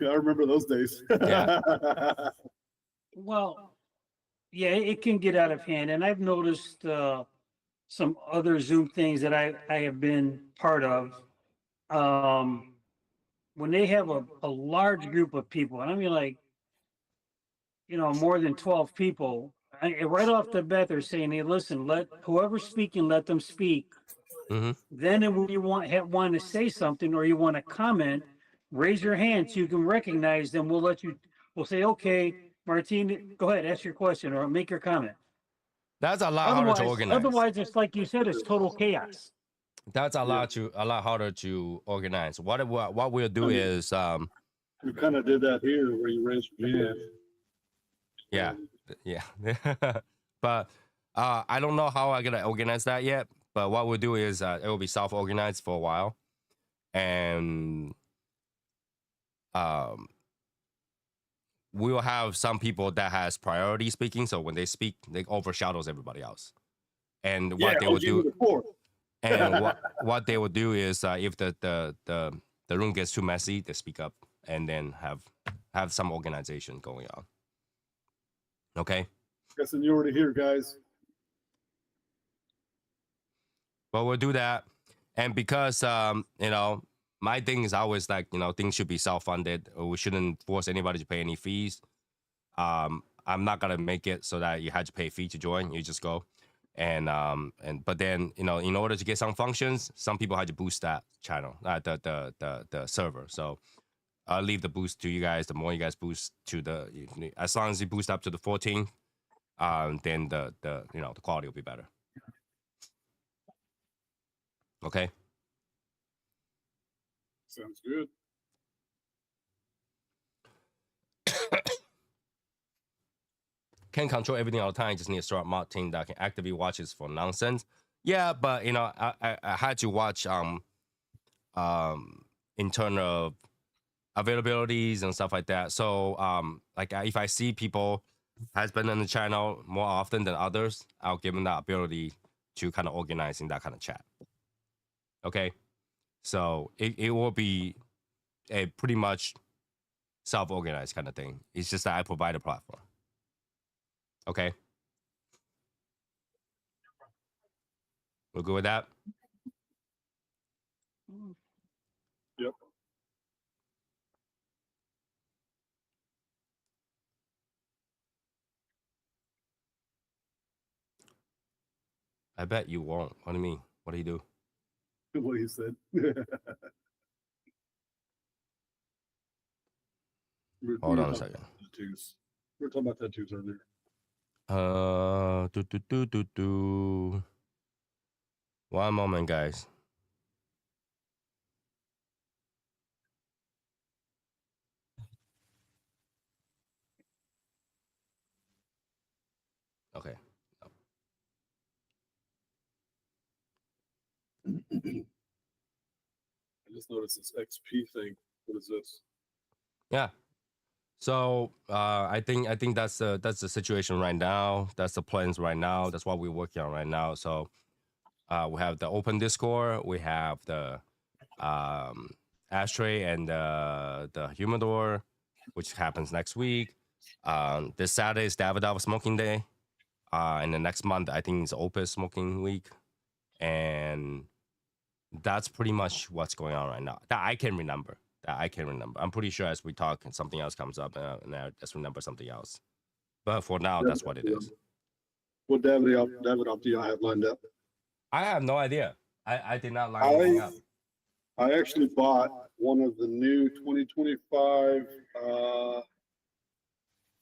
I remember those days. Yeah. well, yeah, it can get out of hand, and I've noticed some other Zoom things that I have been part of. When they have a large group of people, and I mean like, more than 12 people, right off the bat, they're saying, hey, listen, let whoever's speaking, let them speak. Mm-hmm. Then when you want to say something or you want to comment, raise your hand so you can recognize them. We'll say, okay, Martine, go ahead, ask your question or make your comment. That's a lot harder to organize. Otherwise, it's like you said, it's total chaos. That's a lot harder to organize. What we'll do is we kind of did that here where you raised your hand. Yeah. But I don't know how I'm gonna organize that yet. But what we'll do is it will be self-organized for a while, and we will have some people that has priority speaking. So when they speak, they overshadows everybody else. And what they will do, and what they will do is if the room gets too messy, they speak up and then have some organization going on. Okay. Got seniority here, guys. But we'll do that. And because, my thing is always like, things should be self-funded. Or we shouldn't force anybody to pay any fees. I'm not gonna make it so that you had to pay a fee to join. You just go, and but then in order to get some functions, some people had to boost that channel, the server. So I'll leave the boost to you guys. The more you guys boost to as long as you boost up to the 14, then the quality will be better. Okay. Sounds good. Can't control everything all the time. Just need a smart mod team that can actively watch this for nonsense. Yeah, but I had to watch in terms of availabilities and stuff like that. So like if I see people has been on the channel more often than others, I'll give them that ability to kind of organize in that kind of chat. Okay, so it will be a pretty much self-organized kind of thing. It's just that I provide a platform. Okay, we're good with that. Yep. I bet you won't. What do you mean? What do you do? What he said. Hold on a second. Tattoos. We were talking about tattoos earlier. One moment, guys. Okay. I just noticed this XP thing. What is this? Yeah. So I think that's the situation right now. That's the plans right now. That's what we're working on right now. So we have the open Discord. We have the ashtray and the humidor, which happens next week. This Saturday is Davidoff Smoking Day. And the next month, I think it's Opus Smoking Week. And that's pretty much what's going on right now that I can remember. I'm pretty sure as we talk and something else comes up, and I just remember something else. But for now, that's what it is. What Davidoff do y'all have lined up? I have no idea. I did not line anything up. I actually bought one of the new 2025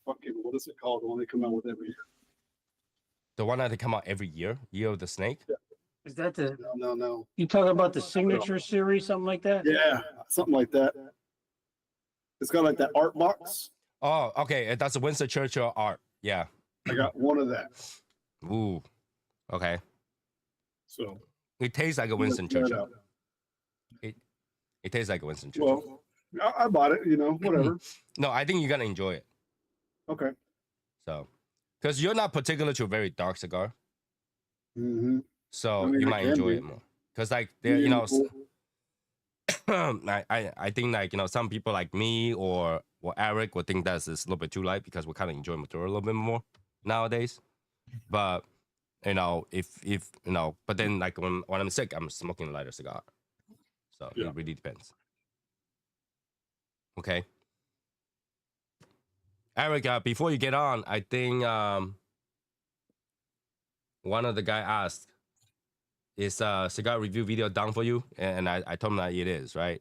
fucking, what is it called? The one they come out with every year. The one that they come out every year, Year of the Snake. Yeah. Is that the? No. You talking about the signature series, something like that? Yeah, something like that. It's got like that art box. Oh, okay. That's a Winston Churchill art. Yeah. I got one of that. Ooh. Okay. So it tastes like a Winston Churchill. It tastes like a Winston Churchill. Well, I bought it. Whatever. No, I think you're gonna enjoy it. Okay. So, because you're not particular to a very dark cigar. Mm-hmm. So you might enjoy it more. Because like there, I think like some people like me or Eric would think that's a little bit too light because we kind of enjoy Maduro a little bit more nowadays. But if but then like when I'm sick, I'm smoking a lighter cigar. So it really depends. Okay. Eric, before you get on, I think one of the guy asked, is cigar review video done for you? And I told him that it is, right?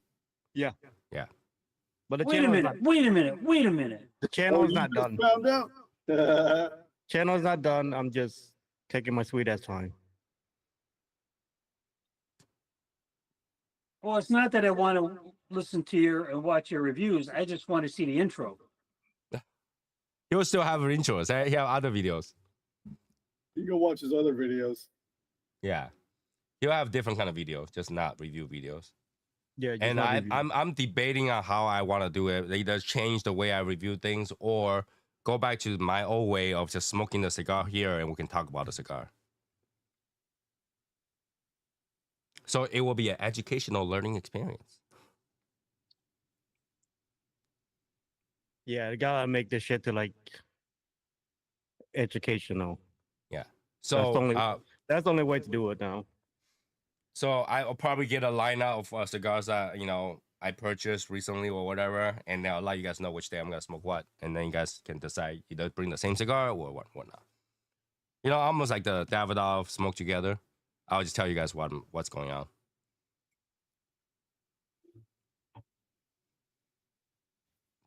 Yeah. Yeah. But the Wait a minute. The channel is not done. Found out. Channel is not done. I'm just taking my sweet ass time. Well, it's not that I want to listen to and watch your reviews. I just want to see the intro. He'll still have intros. He have other videos. You can go watch his other videos. Yeah. He'll have different kind of videos, just not review videos. Yeah. And I'm debating on how I want to do it. Either change the way I review things or go back to my old way of just smoking the cigar here and we can talk about the cigar. So it will be an educational learning experience. Yeah, I gotta make this shit to like educational. Yeah. So that's the only way to do it now. So I'll probably get a lineup of cigars that I purchased recently or whatever, and then I'll let you guys know which day I'm gonna smoke what, and then you guys can decide either bring the same cigar or whatnot. You know, almost like the Davidoff smoke together. I'll just tell you guys what's going on.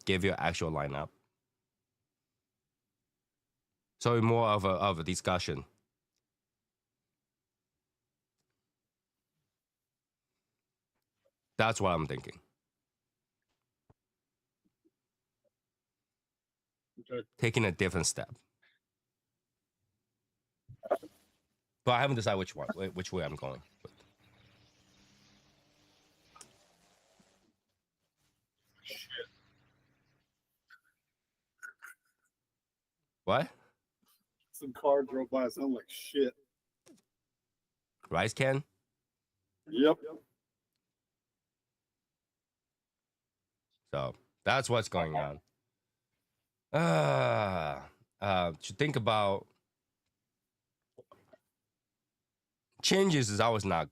Give you an actual lineup. So more of a discussion. That's what I'm thinking. Okay. Taking a different step. But I haven't decided which way I'm going. What? Some car drove by. It sounded like shit. Rice can? Yep. So that's what's going on. To think about changes is always not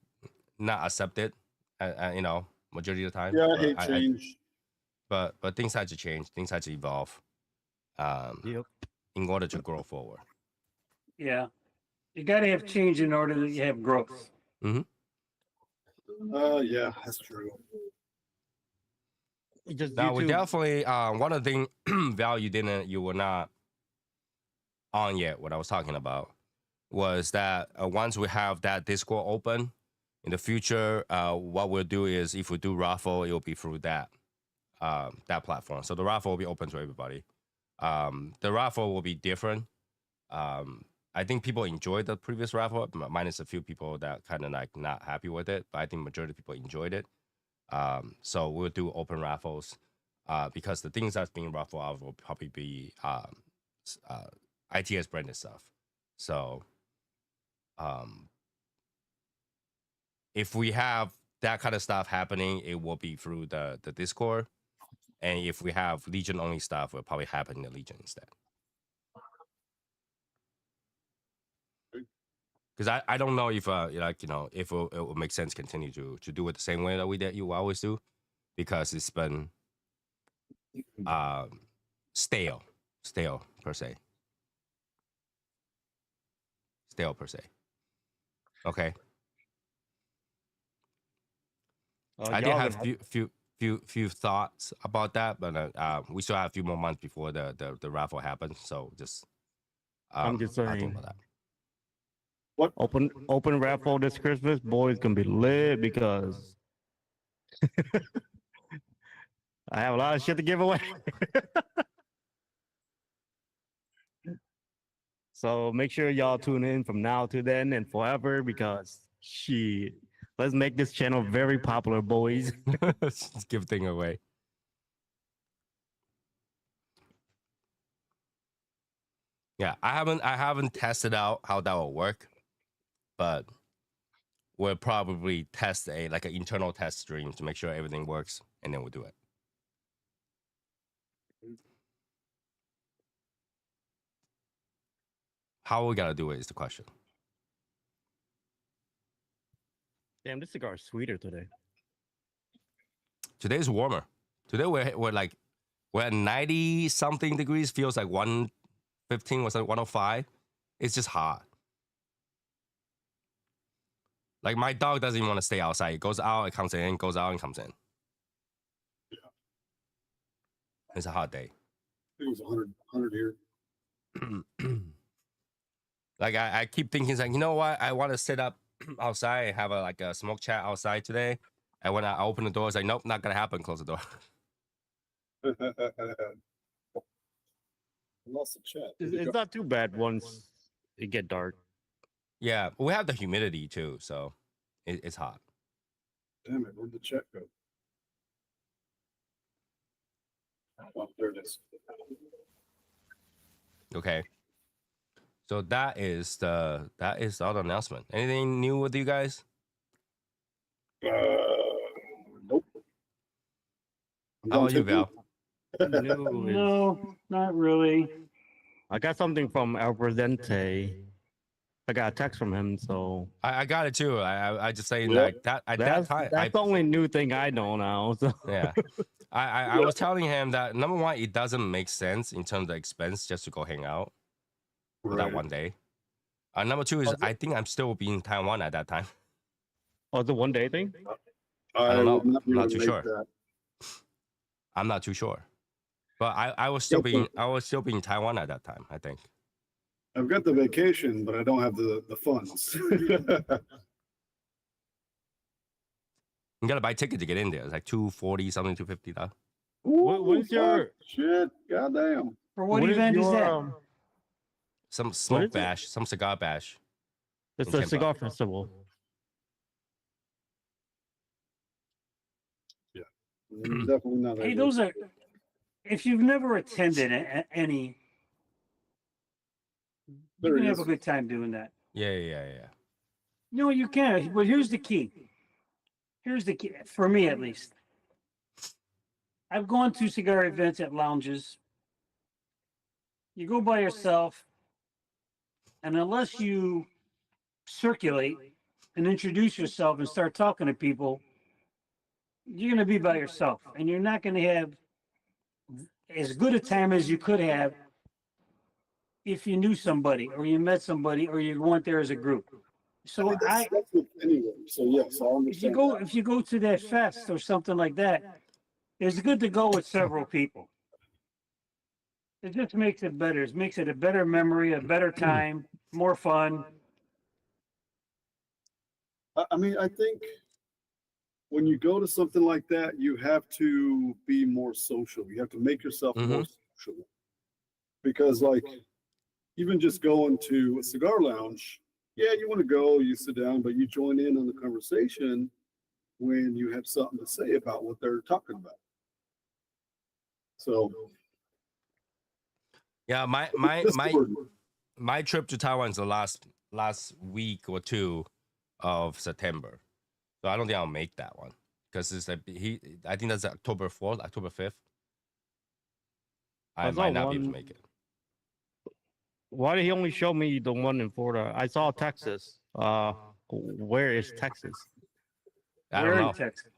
accepted. You know, majority of the time. Yeah, I But hate change. but things had to change. Things had to evolve. Yep. In order to grow forward. Yeah. You got to have change in order that you have growth. Mm-hmm. Yeah, that's true. Just Now we YouTube. definitely one of the things Val you were not on yet. What I was talking about was that once we have that Discord open in the future, what we'll do is if we do raffle, it will be through that platform. So the raffle will be open to everybody. The raffle will be different. I think people enjoyed the previous raffle, minus a few people that kind of like not happy with it. But I think majority of people enjoyed it. So we'll do open raffles because the things that's being raffled out will probably be ITS branded stuff. So if we have that kind of stuff happening, it will be through the Discord. And if we have Legion only stuff, it will probably happen in the Legion instead. Because I don't know if if it will make sense to continue to do it the same way that you always do, because it's been stale per se. Okay. I did have few thoughts about that, but we still have a few more months before the raffle happens. So just I'm just I'll think saying. about that. What? Open raffle this Christmas, boys gonna be lit because I have a lot of shit to give away. So make sure y'all tune in from now to then and forever because shit. Let's make this channel very popular, boys. Just give thing away. Yeah, I haven't tested out how that will work, but we'll probably test an internal test stream to make sure everything works, and then we'll do it. How we gotta do it is the question. Damn, this cigar is sweeter today. Today's warmer. Today we're at 90 something degrees. Feels like 115 was like 105. It's just hot. Like my dog doesn't even want to stay outside. It goes out, it comes in, goes out and comes in. Yeah. It's a hot day. I think it was 100 here. Like I keep thinking, like, you know what? I want to sit up outside and have a smoke chat outside today. And when I open the door, it's like, nope, not gonna happen. Close the door. Lost the chat. It's not too bad once it get dark. Yeah, we have the humidity too, so it's hot. Damn it, where'd the chat go? Oh, there it is. Okay. So that is all the announcement. Anything new with you guys? Nope. How about you, Val? No, not really. I got something from El Presidente. I got a text from him, so I got it too. I just saying Yep. like that at that time. that's the only new thing I know now. So Yeah. I was telling him that number one, it doesn't make sense in terms of expense just to go hang out for that Right. one day. Number two is I think I'm still be in Taiwan at that time. oh, the 1 day thing. I don't know. would not be I'm able not to too make sure. that. I'm not too sure. But I was still Yep. being in Taiwan at that time, I think. I've got the vacation, but I don't have the funds. You gotta buy ticket to get in there. It's like $240 something, $250. What is your fuck, shit? Goddamn. For what what event is your, that? Some is smoke it? bash, some cigar bash. It's in a Tampa. cigar festival. Definitely not. Hey, that those are. If you've never attended any, you There can he have is. a good time doing that. Yeah. No, you can. But here's the key. Here's the key for me, at least. I've gone to cigar events at lounges. You go by yourself, and unless you circulate and introduce yourself and start talking to people, you're going to be by yourself, and you're not going to have as good a time as you could have if you knew somebody or you met somebody or you went there as a group. So that's with anyone. So yes, I understand. if you go to that fest or something like that, it's good to go with several people. It just makes it better. It makes it a better memory, a better time, more fun. I mean, I think when you go to something like that, you have to be more social. You have to make yourself more social. Because, like, even just going to a cigar lounge, yeah, you want to go, you sit down, but you join in on the conversation when you have something to say about what they're talking about. So, Yeah, Discord. my trip to Taiwan is the last week or two of September. So I don't think I'll make that one. Because it's like I think that's October 4th, October 5th. I I saw might not be able to one- make it. Why did he only show me the one in Florida? I saw Texas. Where is Texas? I Where don't in know. Texas?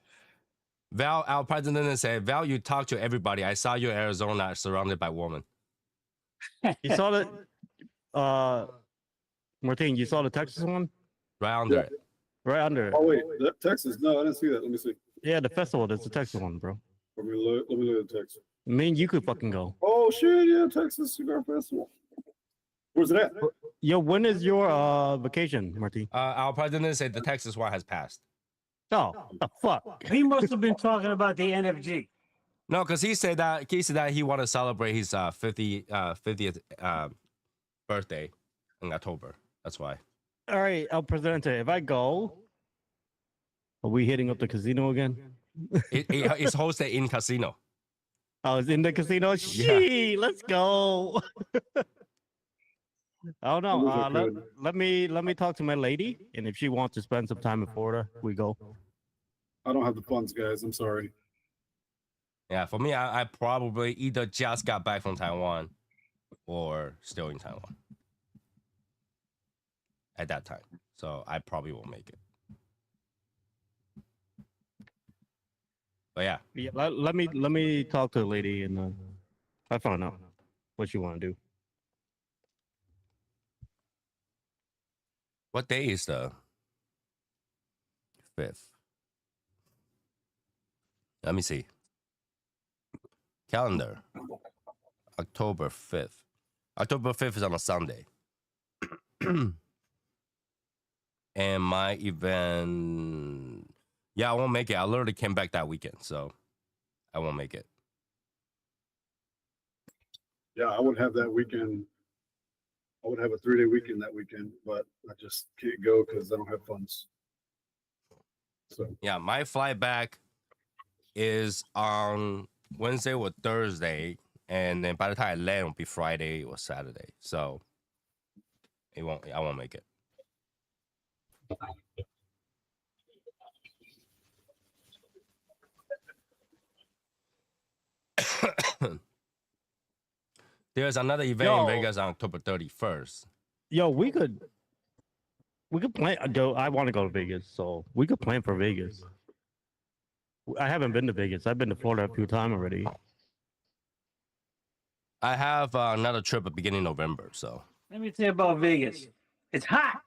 Val, our president said, Val, you talk to everybody. I saw you in Arizona surrounded by women. You saw the Martin, you saw the Texas one? Right under Yeah. it. Right under it. Oh wait, that Texas? No, I didn't see that. Let me see. Yeah, the festival. That's the Texas one, bro. Let me look at the Texas. I mean, you could fucking go. Oh shit, yeah, Texas Cigar Festival. Where's it at? Yo, when is your vacation, Martin? Our president said the Texas one has passed. Oh, the fuck. He must have been talking about the NFG. No, because he said that he want to celebrate his 50th birthday in October. That's why. All right, El Presidente, if I go, are we hitting up the casino again? It's hosted in casino. I was in the casino. Shee, let's go. I don't know. wish I could. Let me talk to my lady, and if she wants to spend some time in Florida, we go. I don't have the funds, guys. I'm sorry. Yeah, for me, I probably either just got back from Taiwan or still in Taiwan at that time. So I probably won't make it. But yeah. Yeah, let me talk to the lady, and I found out what you want to do. What day is the 5th? Let me see. Calendar. October 5th. October 5th is on a Sunday. And my event, yeah, I won't make it. I literally came back that weekend, so I won't make it. Yeah, I would have that weekend. I would have a 3-day weekend that weekend, but I just can't go because I don't have funds. So Yeah, my flight back is on Wednesday or Thursday, and then by the time I land, it'll be Friday or Saturday. So I won't make it. There's another event in Vegas on October 31st. Yo, we could We could plan. I want to go to Vegas, so we could plan for Vegas. I haven't been to Vegas. I've been to Florida a few times already. I have another trip at beginning November, so Let me tell you about Vegas. It's hot.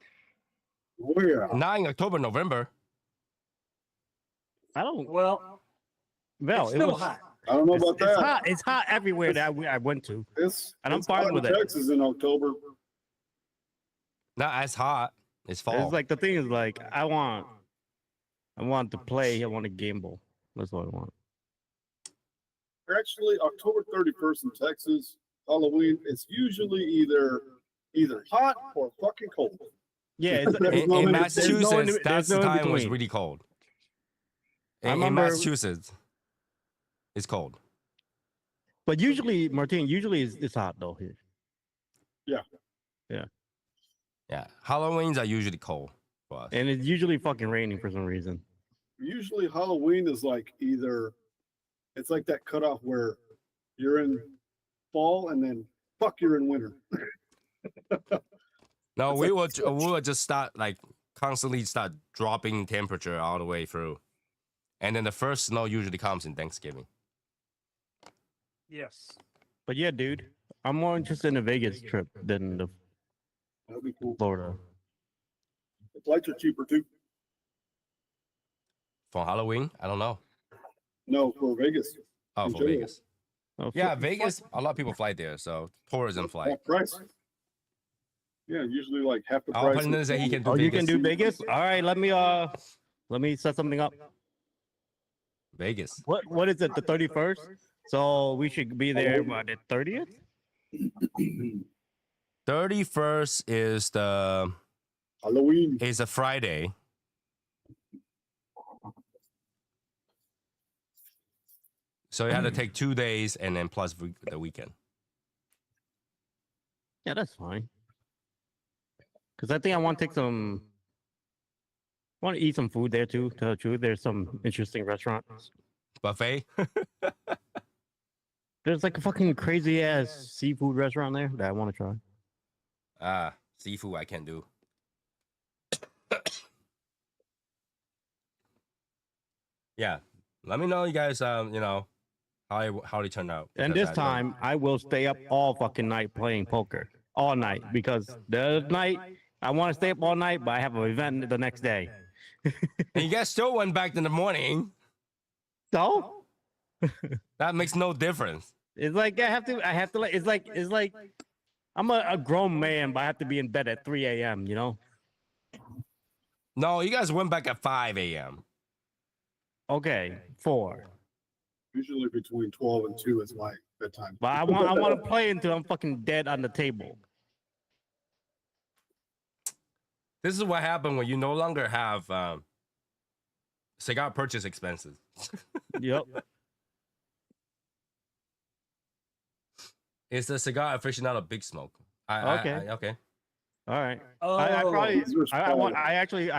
Oh yeah. not in October, November. I don't. Well, Well, it's it still was. hot. I don't know about It's that. hot. It's hot everywhere that I went to. And I'm it's fine hot with in it. Texas in October. Not as hot. It's fall. It's like the thing is like I want to play. I want to gamble. That's what I want. Actually, October 31st in Texas, Halloween, it's usually either hot or fucking cold. Yeah, it's, There's in, no in in- Massachusetts, that's the in time was between. really cold. I In remember- Massachusetts, it's cold. But usually, Martin, it's hot though here. Yeah, Halloweens are usually cold for us. And it's usually fucking raining for some reason. Usually Halloween is like it's like that cutoff where you're in fall and then fuck you're in winter. No, It's we like- would just start like constantly start dropping temperature all the way through, and then the first snow usually comes in Thanksgiving. Yes. But yeah, dude, I'm more interested in the Vegas trip than the That'd be cool. Florida. The flights are cheaper too. For Halloween, I don't know. No, for Vegas. Oh, In for general. Vegas. Oh, Yeah, Vegas. A lot of people fly there, so tourism flight. Half price. Yeah, usually like half the Our price. opponent say he can do Oh, you Vegas. can do Vegas? All right, let me set something up. Vegas. What is it? The 31st? So we should be there by the 30th? 31st is Halloween. a Friday. So you have to take 2 days and then plus the weekend. Yeah, that's fine. Because I think I want to take some. I want to eat some food there too. To tell the truth, there's some interesting restaurants. Buffet. There's like a fucking crazy ass seafood restaurant there that I want to try. Seafood I can do. Yeah. Let me know, you guys. How they turn out. And because this I don't- time, I will stay up all fucking night playing poker. All night. Because the other night, I want to stay up all night, but I have an event the next day. And you guys still went back in the morning. So? That makes no difference. It's like I have to like it's like I'm a grown man, but I have to be in bed at 3 a.m., you know? No, you guys went back at 5 a.m. Okay, 4. Usually between 12 and 2 is my bedtime. But I want to play until I'm fucking dead on the table. This is what happened when you no longer have cigar purchase expenses. Yep. It's a cigar aficionado Big Smoke. Okay. Okay. All right. Oh, I probably These are I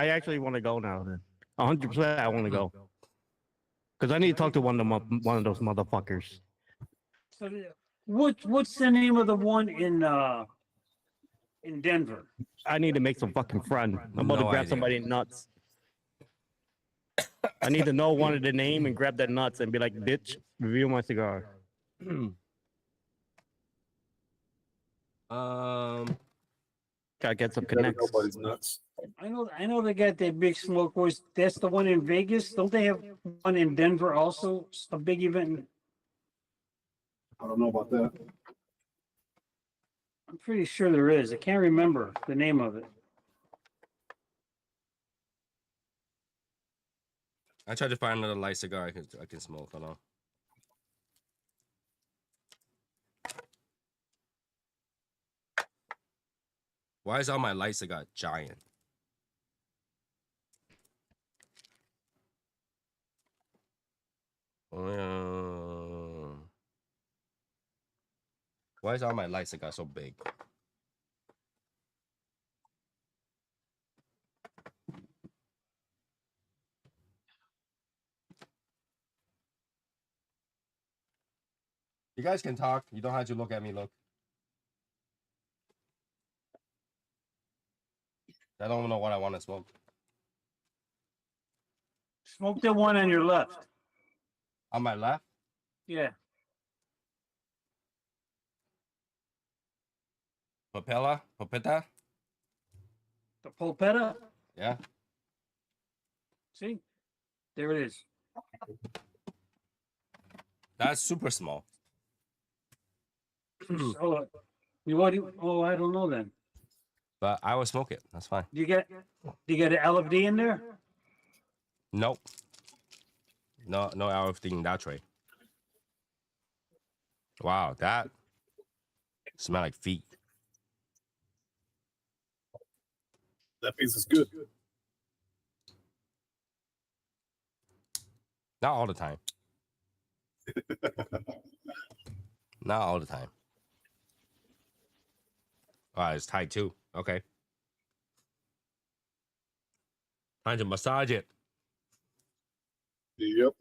actually want to go now then. 100% I want to go. Cuz I need to talk to one of those motherfuckers. so what's the name of the one in Denver? I need to make some fucking friend. I'm about No to grab idea. somebody nuts. I need to know one of the name and grab that nuts and be like, bitch, review my cigar. Gotta get some Never connects. Nobody's nuts. I know they got that big smoke voice. That's the one in Vegas. Don't they have one in Denver also? A big event. I don't know about that. I'm pretty sure there is. I can't remember the name of it. I tried to find another light cigar I can smoke. Hold on. Why is all my light cigar giant? Why is all my light cigar so big? You guys can talk. You don't have to look at me. Look. I don't know what I want to smoke. Smoke the one on your left. On my left, Yeah. Popeta. The polpetta. Yeah. See? There it is. That's super small. So, what do you, oh, I don't know then. But I will smoke it. That's fine. Do you get an LFD in there? Nope. No LFD in that tray. Wow, that smell like feet. That piece is good. Not all the time. Not all the time. It's tight too. Okay. Time to massage it. Yep.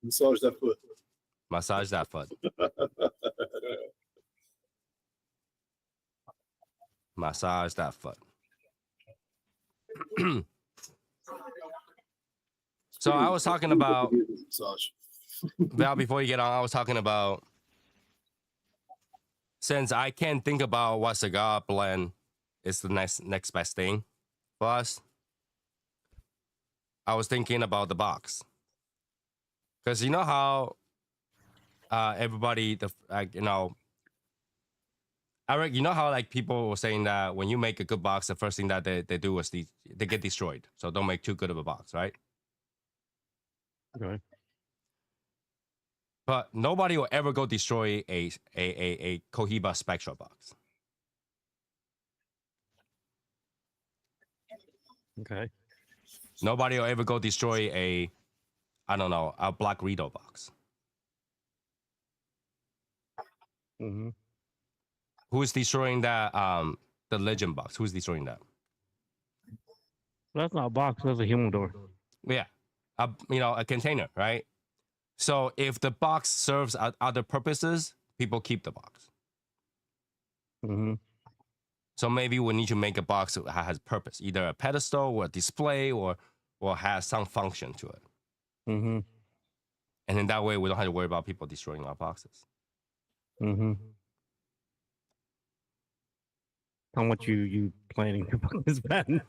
Massage that foot. Massage that foot. Massage that foot. So I was talking about, massage. Val, before you get on, I was talking about, since I can't think about what cigar blend is the next best thing for us, I was thinking about the box. Because you know how everybody, Eric, you know how like people were saying that when you make a good box, the first thing that they do is they get destroyed. So don't make too good of a box, right? Okay. But nobody will ever go destroy a Cohiba Spectra box. Okay. Nobody will ever go destroy a Black Rito box. Mm-hmm. Who is destroying that? The Legend box. Who's destroying that? That's not a box. That's a humidor. Yeah, a container, right? So if the box serves other purposes, people keep the box. Mm-hmm. So maybe we need to make a box that has purpose, either a pedestal or a display or has some function to it. Mm-hmm. And in that way, we don't have to worry about people destroying our boxes. Mm-hmm. How much you planning to put this pen?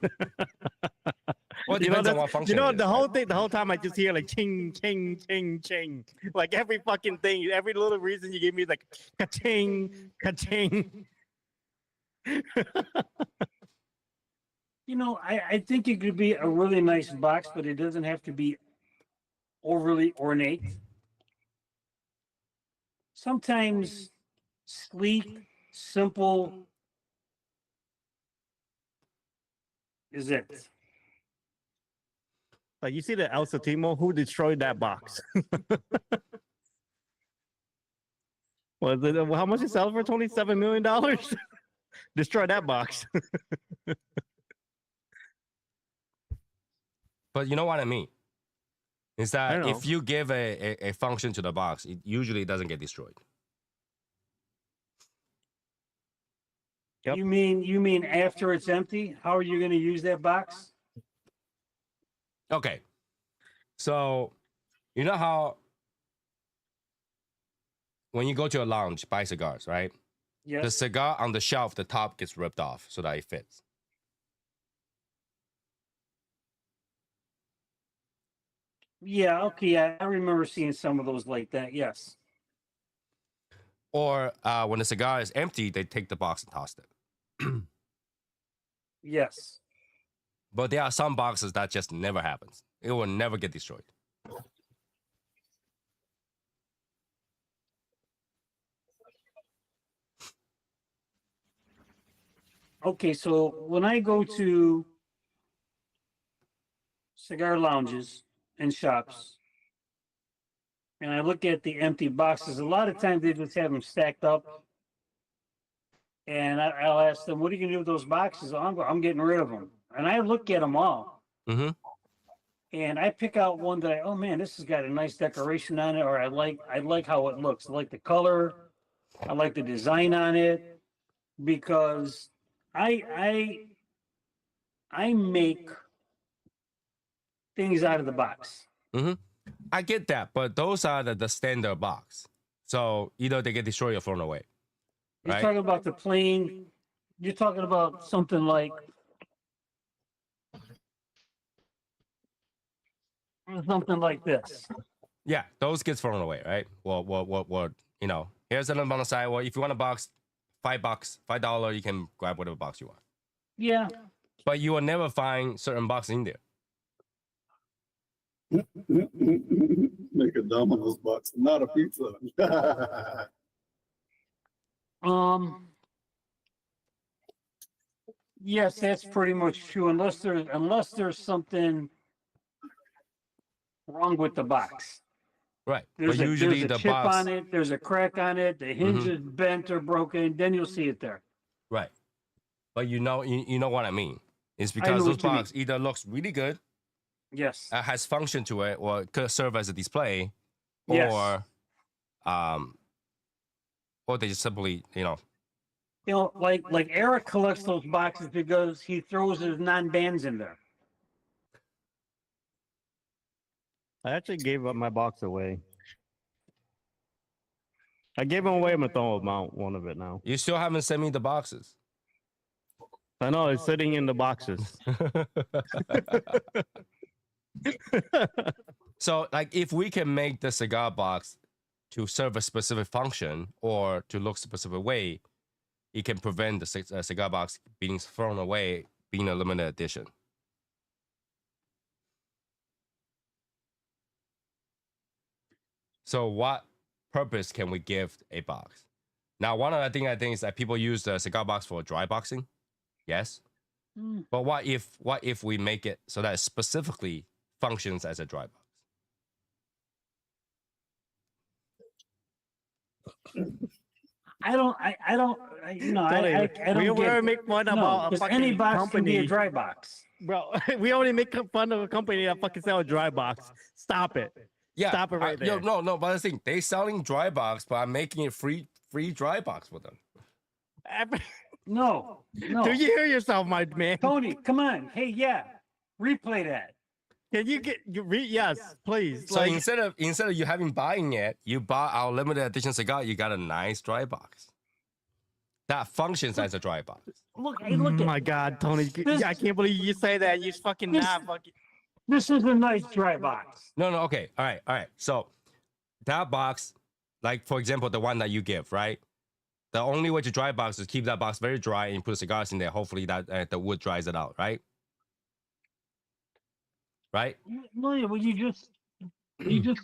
Well, it depends on what function. The whole thing, the whole time I just hear like ching, ching, ching, ching. Like every fucking thing, every little reason you give me is like ka-ching, ka-ching. I think it could be a really nice box, but it doesn't have to be overly ornate. Sometimes sleek, simple is it. Like you see the El Satimo, who destroyed that box? How much it sell for? $27 million? Destroy that box. But you know what I mean? Is I that know. if you give a function to the box, it usually doesn't get destroyed. Yep. You mean after it's empty? How are you going to use that box? Okay. So, you know how when you go to a lounge, buy cigars, right? Yes. The cigar on the shelf, the top gets ripped off so that it fits. Yeah, okay. I remember seeing some of those like that. Yes. Or when the cigar is empty, they take the box and toss it. Yes. But there are some boxes that just never happens. It will never get destroyed. Okay, so when I go to cigar lounges and shops and I look at the empty boxes, a lot of times they just have them stacked up. And I'll ask them, what are you going to do with those boxes? Oh, I'm getting rid of them. And I look at them all. Mm-hmm. And I pick out one that oh man, this has got a nice decoration on it, or I like how it looks. I like the color. I like the design on it. Because I I make things out of the box. I get that, but those are the standard box. So either they get destroyed or thrown away. You're Right? talking about the plain. You're talking about something like this. Yeah, those get thrown away, right? Well, you know, here's another on the side. Well, if you want a box, $5, you can grab whatever box you want. Yeah. But you will never find certain boxes in there. Make a Domino's box, not a pizza. Yes, that's pretty much true. Unless there's something wrong with the box. Right. There's But usually there's a the chip box on it. There's a crack on it. The hinge is bent or broken. Then you'll see it there. Right. But you know what I mean. It's know because those what you mean. box either looks really good, Yes. has function to it, or it could serve as a display, Yes. or they just simply, Like Eric collects those boxes because he throws his non-bands in there. I actually gave up my box away. I gave them away. I'm gonna throw them out one of it now. you still haven't sent me the boxes. I know it's sitting in the boxes. So, like, if we can make the cigar box to serve a specific function or to look a specific way, it can prevent the cigar box being thrown away, being a limited edition. So, what purpose can we give a box? Now, one of the things I think is that people use the cigar box for dry boxing. Yes. But what if we make it so that it specifically functions as a dry box? I don't. You know, I don't we get. make fun No, about a because fucking any box company. can be a dry box. Bro, we only make fun of a company that fucking sell a dry box. Stop it. Yeah, Stop it right there. No. But the thing, they selling dry box, but I'm making it free dry box for them. No. Do you hear yourself, my man? Tony, come on. Hey, yeah. Replay that. Can you get yes, please. So instead of you buying it, you buy our limited edition cigar. You got a nice dry box that functions as a dry box. Look, oh my God, Tony, I can't believe you say that. You fucking not fucking. This is a nice dry box. No, okay, all right. So that box, like for example, the one that you give, right? The only way to dry box is keep that box very dry and put cigars in there. Hopefully that the wood dries it out, right? Right? No, well, you just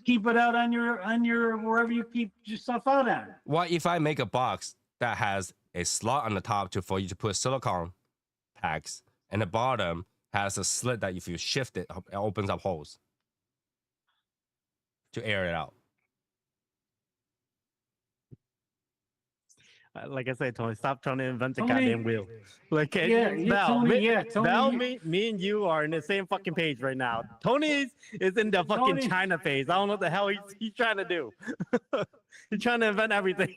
keep it out on your wherever you keep your stuff out on. What if I make a box that has a slot on the top for you to put silicone packs, and the bottom has a slit that if you shift it, it opens up holes to air it out. Like I said, Tony, stop trying to invent the Tony, goddamn wheel. Like, Tony, Val, me and you are in the same fucking page right now. Tony is in the fucking Tony. China phase. I don't know what the hell he's trying to do. He's trying to invent everything.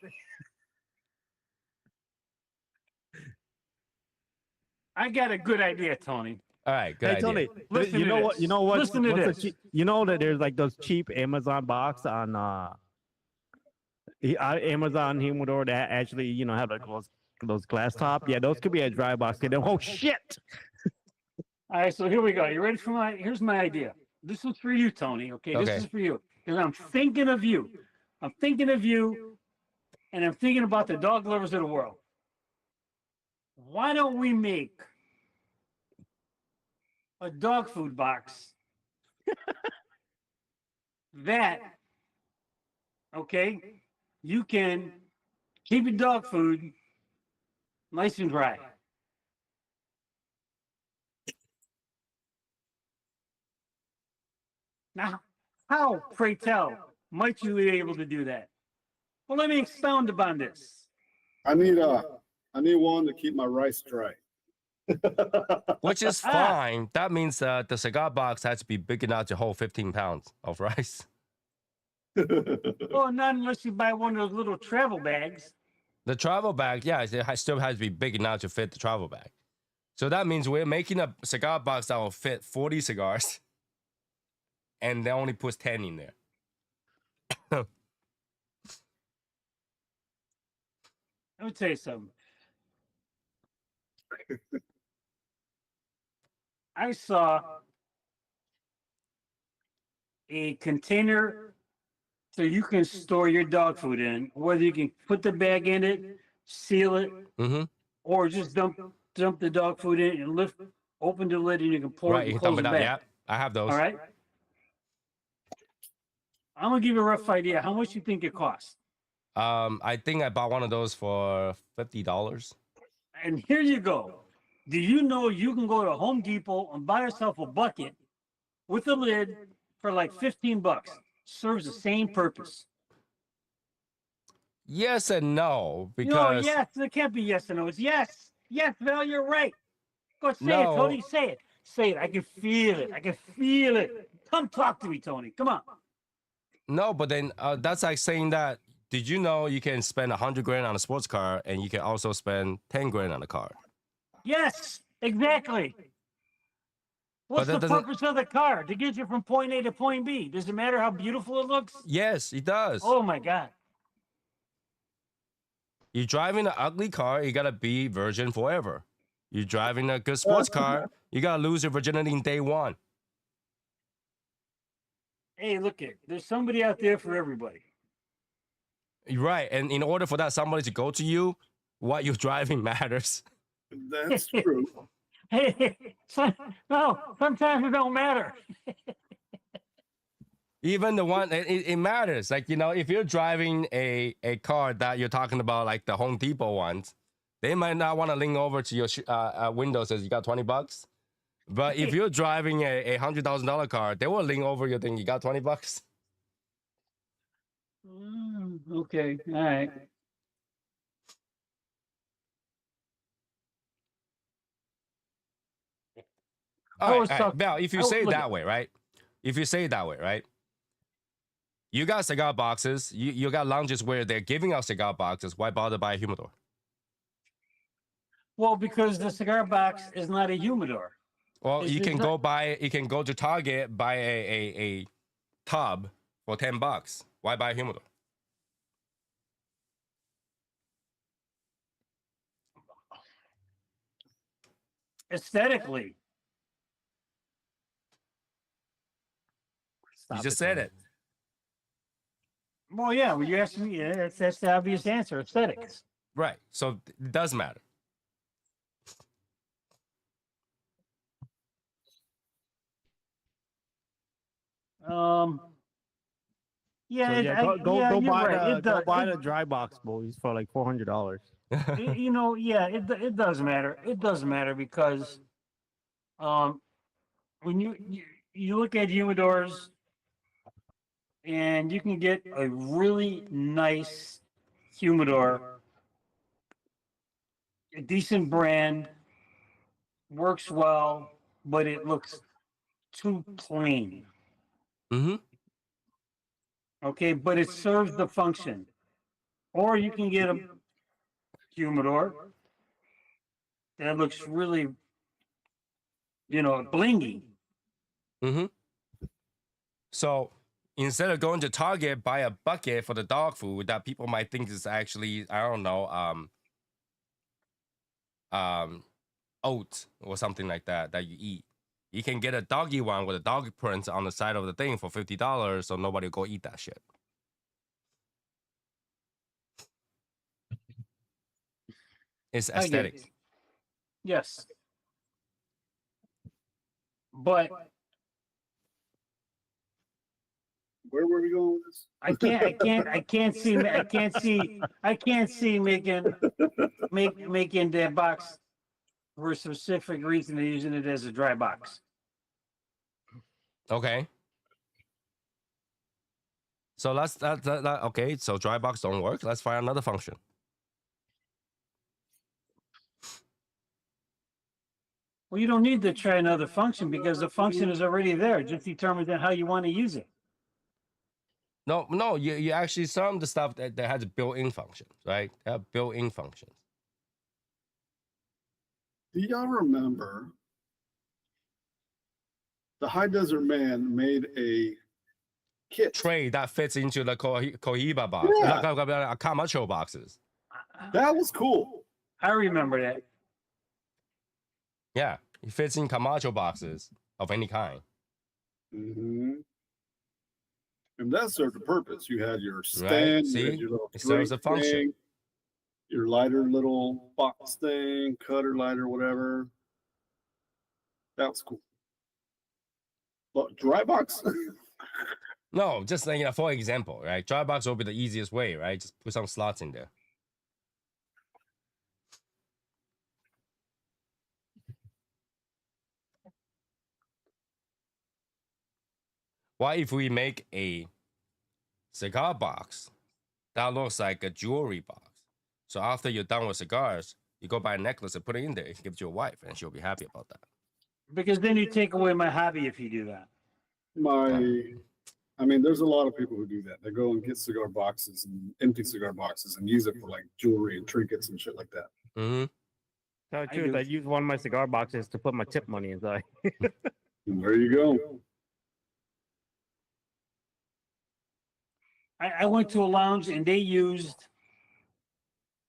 I got a good idea, Tony. All right, good Hey, idea. Tony, Listen you to know this. what? You know what? Listen to this. You know that there's like those cheap Amazon box on Amazon Humidor that actually, you know, have like those glass top. Yeah, those could be a dry box. Oh shit! All right, so here we go. You ready for here's my idea. This is for you, Tony. Okay, Okay. this is for you. Because I'm thinking of you. I'm thinking of you, and I'm thinking about the dog lovers of the world. Why don't we make a dog food box that, okay, you can keep your dog food nice and dry. Now, how, pray tell, might you be able to do that? Well, let me expound upon this. I need one to keep my rice dry. Which is fine. That means the cigar box has to be big enough to hold 15 pounds of rice. Well, not unless you buy one of those little travel bags. The travel bag, yeah, it still has to be big enough to fit the travel bag. So that means we're making a cigar box that will fit 40 cigars, and they only puts 10 in there. Let me tell you something. I saw a container so you can store your dog food in, whether you can put the bag in it, seal it, Mm-hmm. or just dump the dog food in and open the lid, and you can pour Right, it you and can dump close it the out. bag. Yeah, I have those. All right. I'm gonna give you a rough idea. How much you think it costs? I think I bought one of those for $50. And here you go. Do you know you can go to Home Depot and buy yourself a bucket with a lid for like $15? Serves the same purpose. Yes and no, No, because yes, it can't be yes or no. It's yes. Yes, Val, you're right. Go say it, no, Tony. Say it. Say it. I can feel it. I can feel it. Come talk to me, Tony. Come on. no, but then that's like saying that. Did you know you can spend 100 grand on a sports car and you can also spend 10 grand on a car? Yes, exactly. What's But that the doesn't. purpose of the car? To get you from point A to point B. Does it matter how beautiful it looks? Yes, it does. Oh my God. You're driving an ugly car, you gotta be virgin forever. You're driving a good sports car, you gotta lose your virginity in day one. Hey, look it. There's somebody out there for everybody. Right, and in order for that somebody to go to you, what you're driving matters. That's true. Hey, no, sometimes it don't matter. Even the one, it matters. Like, you know, if you're driving a car that you're talking about, like the Home Depot ones, they might not want to lean over to your window says you got $20. But if you're driving a $100,000 car, they will lean over your thing. You got $20. Okay, all right. All was right, talk- Val, if you I say it look that at- way, right? If you say it that way, right? You got cigar boxes. You got lounges where they're giving out cigar boxes. Why bother buy a humidor? Well, because the cigar box is not a humidor. Well, It's you can not- go buy. You can go to Target, buy a tub for $10. Why buy a humidor? Aesthetically. You just said it. Well, yeah, when you ask me, yeah, that's the obvious answer. Aesthetics. Right. So it does matter. Yeah, So, yeah, go yeah, go you're buy right. the It does. go buy the dry box boys for like $400. You know, yeah, it does matter. It does matter because, when you look at humidors, and you can get a really nice humidor, a decent brand, works well, but it looks too plain. Mm-hmm. Okay, but it serves the function. Or you can get a humidor that looks really, blingy. Mm-hmm. So instead of going to Target, buy a bucket for the dog food that people might think is actually, I don't know, oats or something like that you eat. You can get a doggy one with a dog print on the side of the thing for $50, so nobody will go eat that shit. It's I get it. aesthetics. Yes. But Where were we going with this? I can't see making that box for a specific reason of using it as a dry box. Okay. So let's okay. So dry box don't work. Let's find another function. Well, you don't need to try another function because the function is already there. It just determines on how you want to use it. No. You actually some of the stuff that has built-in functions, right? They have built-in functions. Do y'all remember the High Desert Man made a kit? Tray that fits into the Cohiba box, Yeah. Camacho boxes. That was cool. I remember that. Yeah, it fits in Camacho boxes of any kind. Mm-hmm. And that served a purpose. You had your Right? stand, you See, had your little it serves drink a function. thing, your lighter little box thing, cutter lighter, whatever. That was cool. But dry box? No, just like, for example, right? Dry box will be the easiest way, right? Just put some slots in there. What if we make a cigar box that looks like a jewelry box? So after you're done with cigars, you go buy a necklace and put it in there. You give it to your wife, and she'll be happy about that. Because then you take away my hobby if you do that. I mean, there's a lot of people who do that. They go and get cigar boxes and empty cigar boxes and use it for like jewelry and trinkets and shit like that. Mm-hmm. Tell the truth, I use one of my cigar boxes to put my tip money inside. And there you go. I went to a lounge and they used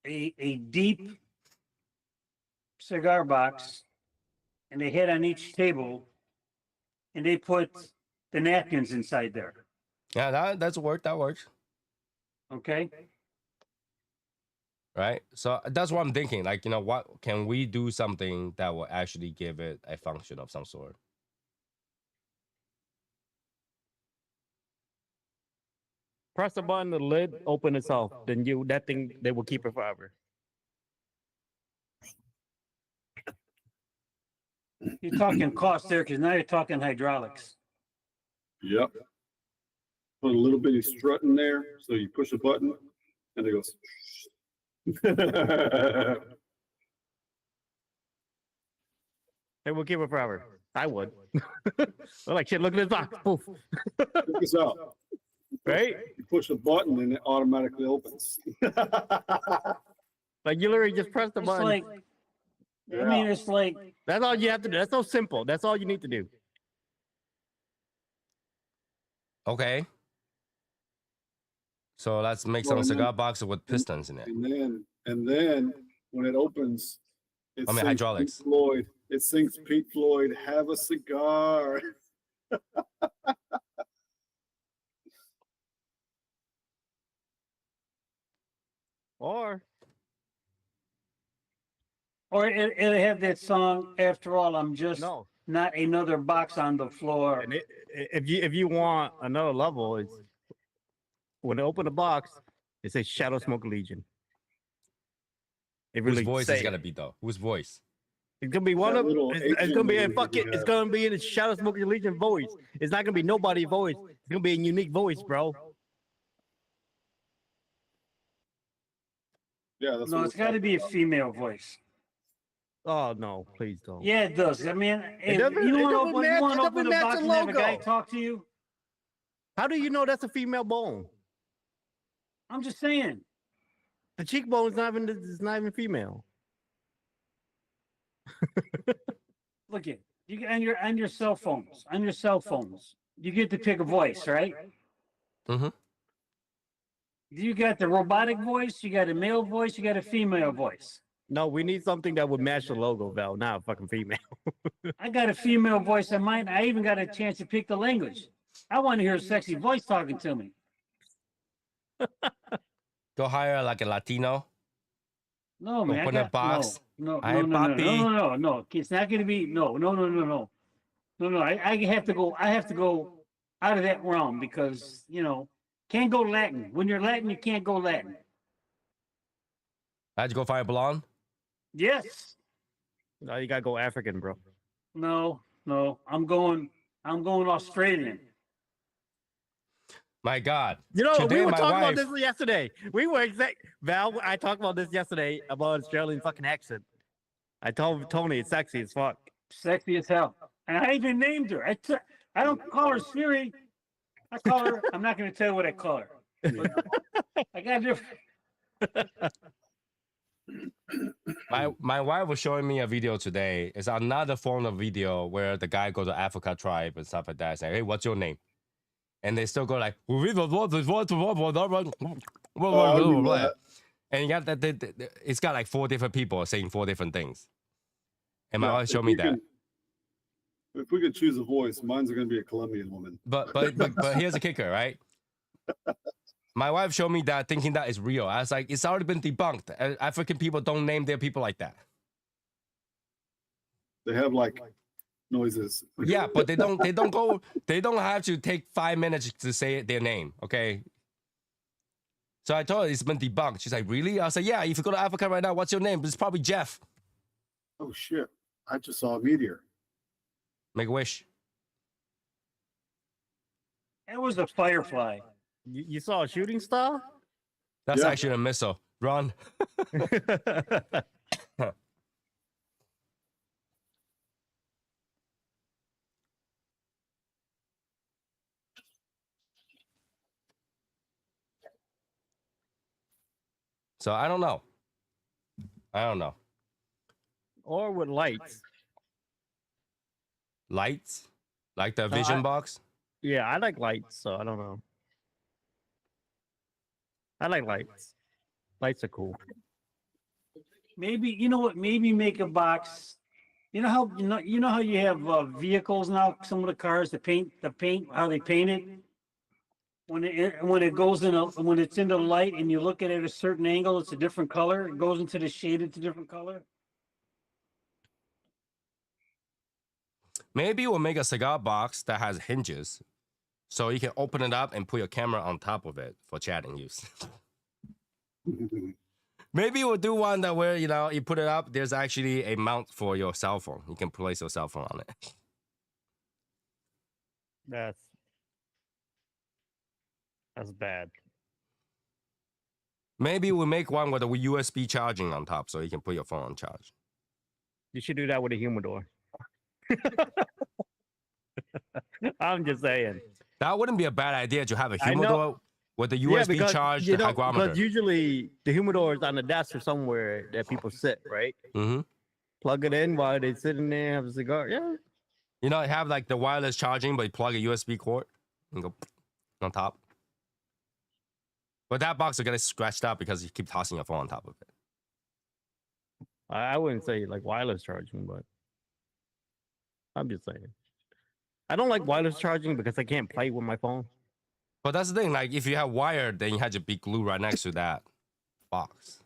a deep cigar box, and they had on each table, and they put the napkins inside there. Yeah, that's work. That works. Okay. Right. So that's what I'm thinking. Like, what can we do something that will actually give it a function of some sort? Press the button, the lid open itself. Then that thing, they will keep it forever. You're talking cost there because now you're talking hydraulics. Yep. Put a little bitty strut in there. So you push a button and it goes. They will keep it forever. I would. I'm like, shit, look at this box. Poof. Check this out. Right? You push a button and it automatically opens. Like, you literally just press the It's button. like, I mean, it's like, That's all you have to do. That's so simple. That's all you need to do. Okay. So let's make Well, some and cigar then- boxes with pistons in it. And then when it opens, it sings hydraulics. Pink Floyd. It sings Pink Floyd, "Have a Cigar." Or it'll have that song, "After All, I'm Just no. Not Another Box on the Floor." And if you want another level, it's when they open the box, it says Shadow Smoke Legion. It Whose really voice say is gonna it. be though? Whose voice? It's gonna be one That of little it's gonna be a Asian fucking lady it's have. gonna be in a Shadow Smoke Legion voice. It's not gonna be nobody voice. It's gonna be a unique voice, bro. Yeah, that's No, what it's we're got to talking be a about. female voice. Oh no, please don't. Yeah, it does. I mean, if doesn't- you it want to doesn't open, match- you want it to open doesn't the match box the and have a guy logo. talk to you. How do you know that's a female bone? I'm just saying. The cheekbone is not even female. Look at you on your cell phones. On your cell phones, you get to pick a voice, right? Mm-hmm. You got the robotic voice. You got a male voice. You got a female voice. No, we need something that would match the logo, Val, not a fucking female. I got a female voice of mine. I even got a chance to pick the language. I want to hear a sexy voice talking to me. Go hire like a Latino. No, man. Open a box. No. Hi, papi. No. It's not going to be no. No. I have to go. I have to go out of that realm because can't go Latin. When you're Latin, you can't go Latin. I had to go find a blonde. Yes. No, you gotta go African, bro. No. I'm going Australian. My God. You know, Today we were my talking about wife- this yesterday. Val, I talked about this yesterday about Australian fucking accent. I told Tony it's sexy as fuck. Sexy as hell. And I even named her. I don't call her Siri. I call her. I'm not going to tell you what I call her. I got different. my wife was showing me a video today. It's another form of video where the guy go to Africa tribe and stuff like that. Saying, "Hey, what's your name?" And they still go like, I remember that. and you got that. It's got like 4 different people saying 4 different things. And my Yeah, wife showed me that. If we could choose a voice, mine's going to be a Colombian woman. But here's the kicker, right? My wife showed me that thinking that is real. I was like, it's already been debunked. African people don't name their people like that. They have like noises. Yeah, but they don't have to take 5 minutes to say their name, okay? So I told her it's been debunked. She's like, really? I said, yeah, if you go to Africa right now, what's your name? It's probably Jeff. Oh shit. I just saw a meteor. Make a wish. It was a firefly. You saw a shooting star? That's Yeah. actually a missile. Run. So I don't know. Or with lights. Lights? Like the No, vision I- box? Yeah, I like lights, so I don't know. I like lights. Lights are cool. Maybe you know what? Maybe make a box. You know how how you have vehicles now. Some of the cars, the paint, how they paint it. When it goes in when it's in the light and you look at it at a certain angle, it's a different color. It goes into the shade, it's a different color. Maybe we'll make a cigar box that has hinges. So you can open it up and put your camera on top of it for chatting use. Maybe we'll do one that where, you put it up, there's actually a mount for your cell phone. You can place your cell phone on it. That's bad. Maybe we'll make one with a USB charging on top so you can put your phone on charge. You should do that with a humidor. I'm just saying. That wouldn't be a bad idea to have a I know. humidor with a USB charged hygrometer. Because usually the humidor is on the desk or somewhere that people sit, right? Mm-hmm. Plug it in while they sitting there, have a cigar. Yeah. Have like the wireless charging, but you plug a USB cord and go on top. But that box will get scratched up because you keep tossing your phone on top of it. I wouldn't say like wireless charging, but I'm just saying. I don't like wireless charging because I can't play with my phone. But that's the thing. Like, if you have wired, then you had to be glued right next to that box.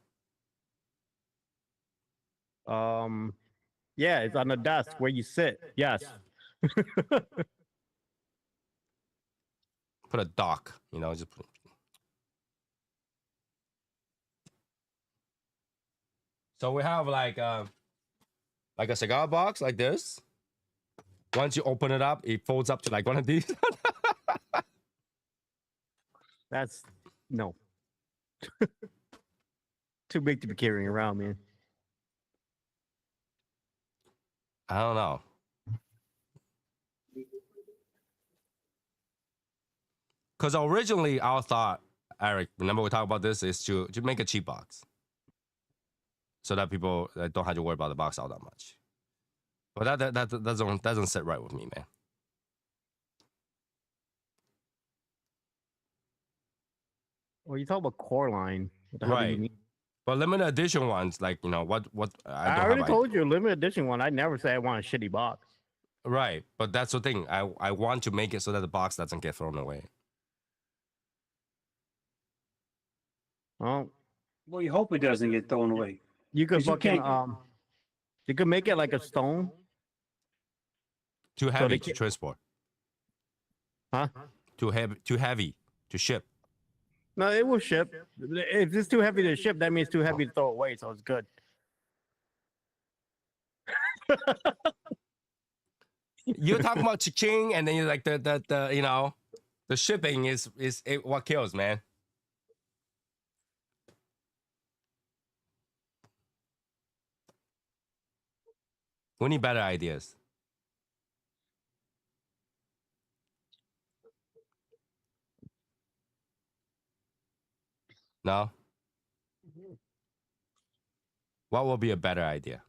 Yeah, it's on the desk where you sit. Yes. Put a dock, just put. So we have like a cigar box like this. Once you open it up, it folds up to like one of these. That's no. Too big to be carrying around, man. I don't know. Because originally our thought, Eric, remember we talked about this, is to make a cheap box. So that people don't have to worry about the box all that much. But that doesn't sit right with me, man. Well, you talk about core line. What the hell do you Right. mean? But limited edition ones, like, what I already told you, a limited edition one. I never say I want a shitty box. Right. But that's the thing. I want to make it so that the box doesn't get thrown away. Well, you hope it doesn't get thrown away. you could 'Cause you fucking can't- you could make it like a stone. Too heavy they to can't- transport. Huh? Too heavy to ship. No, it will ship. If it's too heavy to ship, that means too heavy to throw away, so it's good. You're talking about cha-ching, and then you're like the shipping is what kills, man. We need better ideas. No? What will be a better idea?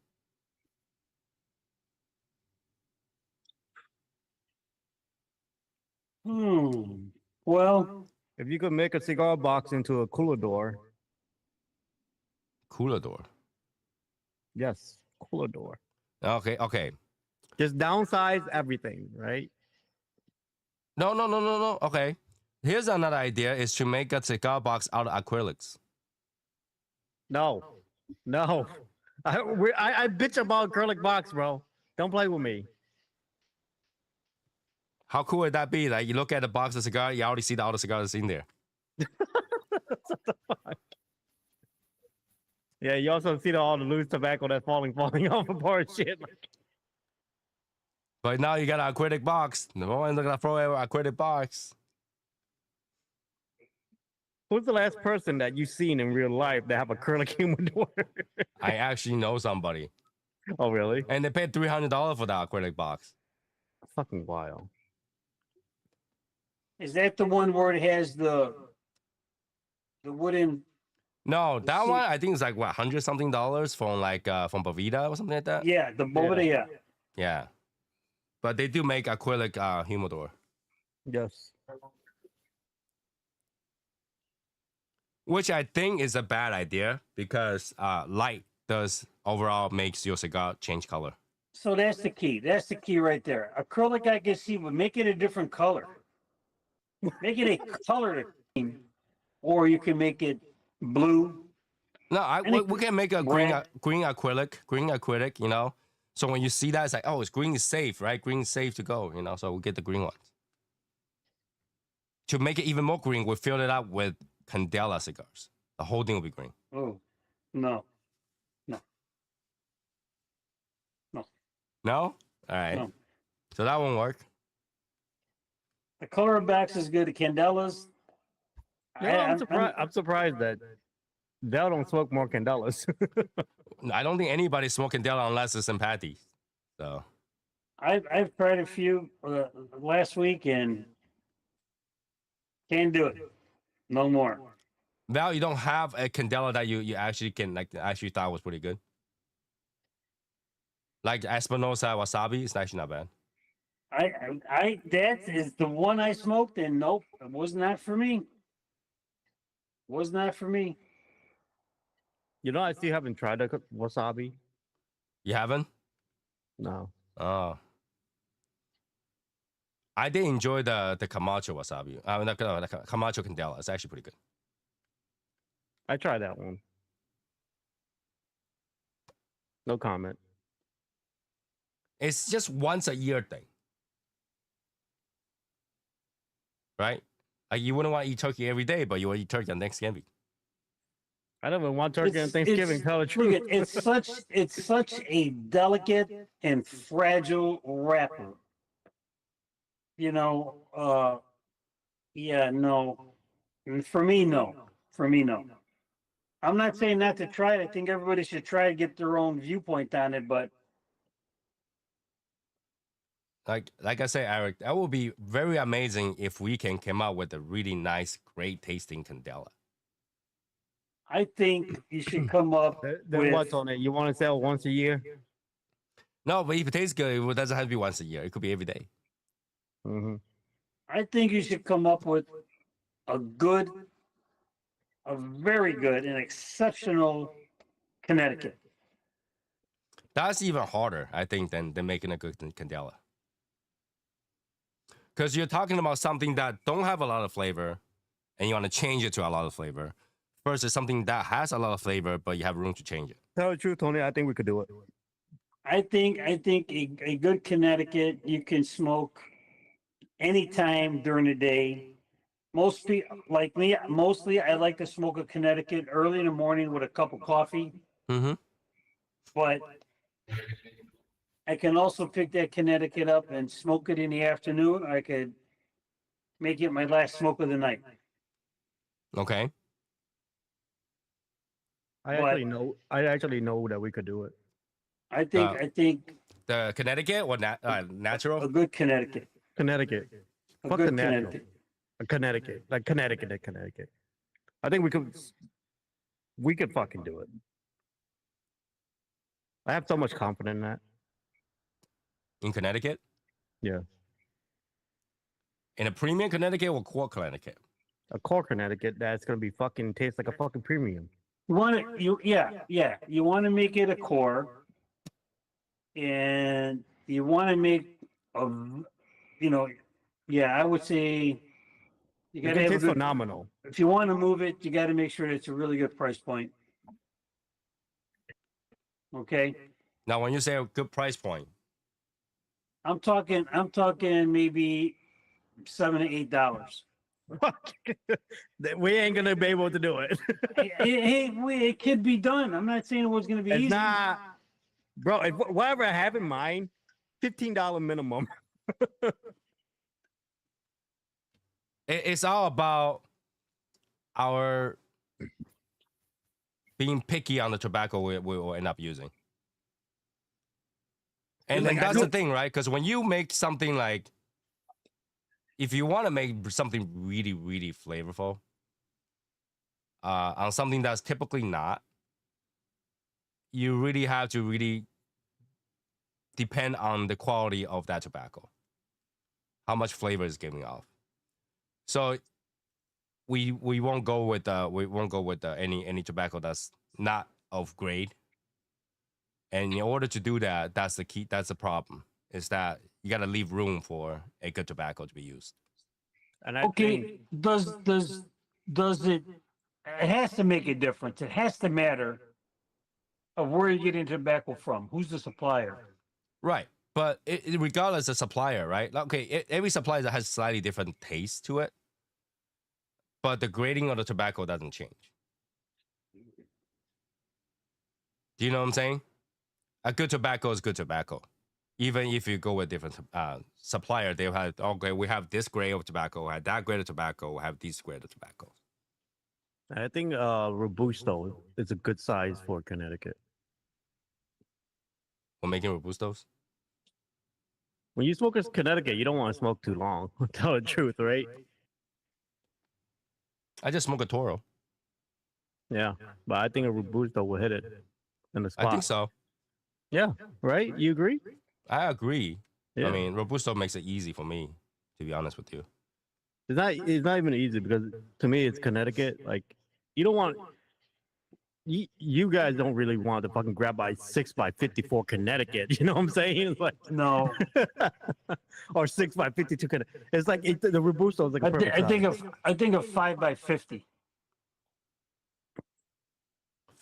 Well, If you could make a cigar box into a cooler door, Cooler door. yes, cooler door. Okay, okay. Just downsize everything, right? No. Okay. Here's another idea: is to make a cigar box out of acrylics. No, no. I bitch about acrylic box, bro. Don't play with me. How cool would that be? Like you look at the box of cigar, you already see all the cigars in there. Yeah, you also see all the loose tobacco that's falling off apart shit. But now you got an acrylic box. No one's gonna throw away an acrylic box. Who's the last person that you've seen in real life that have acrylic humidor? I actually know somebody, Oh, really? and they paid $300 for that acrylic box. Fucking wild. is that the one where it has the wooden? No, that see- one I think is like what $100 something from from Bovita or something like that. Yeah, the Bovita. Yeah. Yeah, but they do make acrylic humidor, Yes. which I think is a bad idea because light does overall makes your cigar change color. So that's the key. That's the key right there. Acrylic, I can see, but make it a different color. Make it a color scheme, or you can make it blue. No, Any we can make a green red. green acrylic. You know, so when you see that, it's like, oh, it's green is safe, right? Green is safe to go. You know, so we get the green ones. To make it even more green, we fill it up with Candela cigars. The whole thing will be green. Oh, no. No, all right. No. So that won't work. The color of backs is good. The Candelas. No, I'm surprised that Dell don't smoke more candelas. I don't think anybody's smoking Candela unless it's sympathy. So I've tried a few last week and can't do it. No more. Val, you don't have a Candela that you actually can actually thought was pretty good. Like Espinosa Wasabi, it's actually not bad. That is the one I smoked, and nope, it was not for me. Was not for me. You know, I still haven't tried the wasabi. You haven't? No. Oh. I did enjoy the Camacho Wasabi. The Camacho Candela. It's actually pretty good. I tried that one. No comment. It's just once a year thing. Right? Like you wouldn't want to eat turkey every day, but you want to eat turkey on Thanksgiving. I don't even want turkey on It's- Thanksgiving. it's- Tell the Look truth. at it's such a delicate and fragile wrapper. You know, yeah, no. For me, no. For me, no. I'm not saying not to try it. I think everybody should try to get their own viewpoint on it, but Like I say, Eric, that would be very amazing if we can come out with a really nice, great tasting Candela. I think you should come up Then what's with on it? You want to sell once a year? No, but if it tastes good, it doesn't have to be once a year. It could be every day. Mm-hmm. I think you should come up with a very good and exceptional Connecticut. That's even harder, I think, than making a good Candela. Because you're talking about something that don't have a lot of flavor, and you want to change it to a lot of flavor. Versus something that has a lot of flavor, but you have room to change it. Tell the truth, Tony. I think we could do it. I think a good Connecticut you can smoke anytime during the day. Most people like me, mostly I like to smoke a Connecticut early in the morning with a cup of coffee. Mm-hmm. But I can also pick that Connecticut up and smoke it in the afternoon. I could make it my last smoke of the night. Okay. I But- actually know that we could do it. I think The Connecticut or natural? a good Connecticut. Connecticut. A Fuck good the natural. Connecticut. Connecticut. Like Connecticut. I think we could fucking do it. All right. I think we could fucking do it. So that won't work. We could fucking do it. I have so much confidence in that. In Connecticut? Yeah. In a premium Connecticut or core Connecticut? A core Connecticut that's gonna be fucking taste like a fucking premium. You want to, you want to make it a core, and you want to make a, you know, yeah, I would say you It got to can have a taste good. phenomenal. If you want to move it, you got to make sure it's a really good price point. Okay, Now, when you say a good price point, I'm talking maybe $7 to $8. We ain't gonna be able to do it. It could be done. I'm not saying it was going to be It's easy. not, bro. If, whatever I have in mind, $15 minimum. it's all about our being picky on the tobacco we will end up using. And Like, then I that's the don't- thing, right? Because when you make something like, if you want to make something really, really flavorful, on something that's typically not, you really have to really depend on the quality of that tobacco, how much flavor is giving off. So we won't go with any tobacco that's not of grade. And in order to do that, that's the key. That's the problem. Is that you got to leave room for a good tobacco to be used. And I Okay, think, does it? It has to make a difference. It has to matter of where you're getting tobacco from. Who's the supplier? Right. But regardless of supplier, right? Like, okay, every supplier has slightly different taste to it, but the grading of the tobacco doesn't change. Do you know what I'm saying? A good tobacco is good tobacco. Even if you go with different supplier, they'll have, okay, we have this grade of tobacco, we have that grade of tobacco, we have this grade of tobacco. I think Robusto is a good size for Connecticut. We're making Robustos. When you smoke in Connecticut, you don't want to smoke too long. Tell the truth, right? I just smoke a Toro. Yeah, but I think a Robusto will hit it in the spot. I think so. Yeah, right? You agree? I agree. Yeah. I mean, Robusto makes it easy for me, to be honest with you. It's not even easy because to me it's Connecticut. Like you don't want you guys don't really want to fucking grab by 6x54 Connecticut. You know what I'm saying? It's like No, or 6x52 Connecticut. It's like the Robusto is like a perfect I think of 5x50.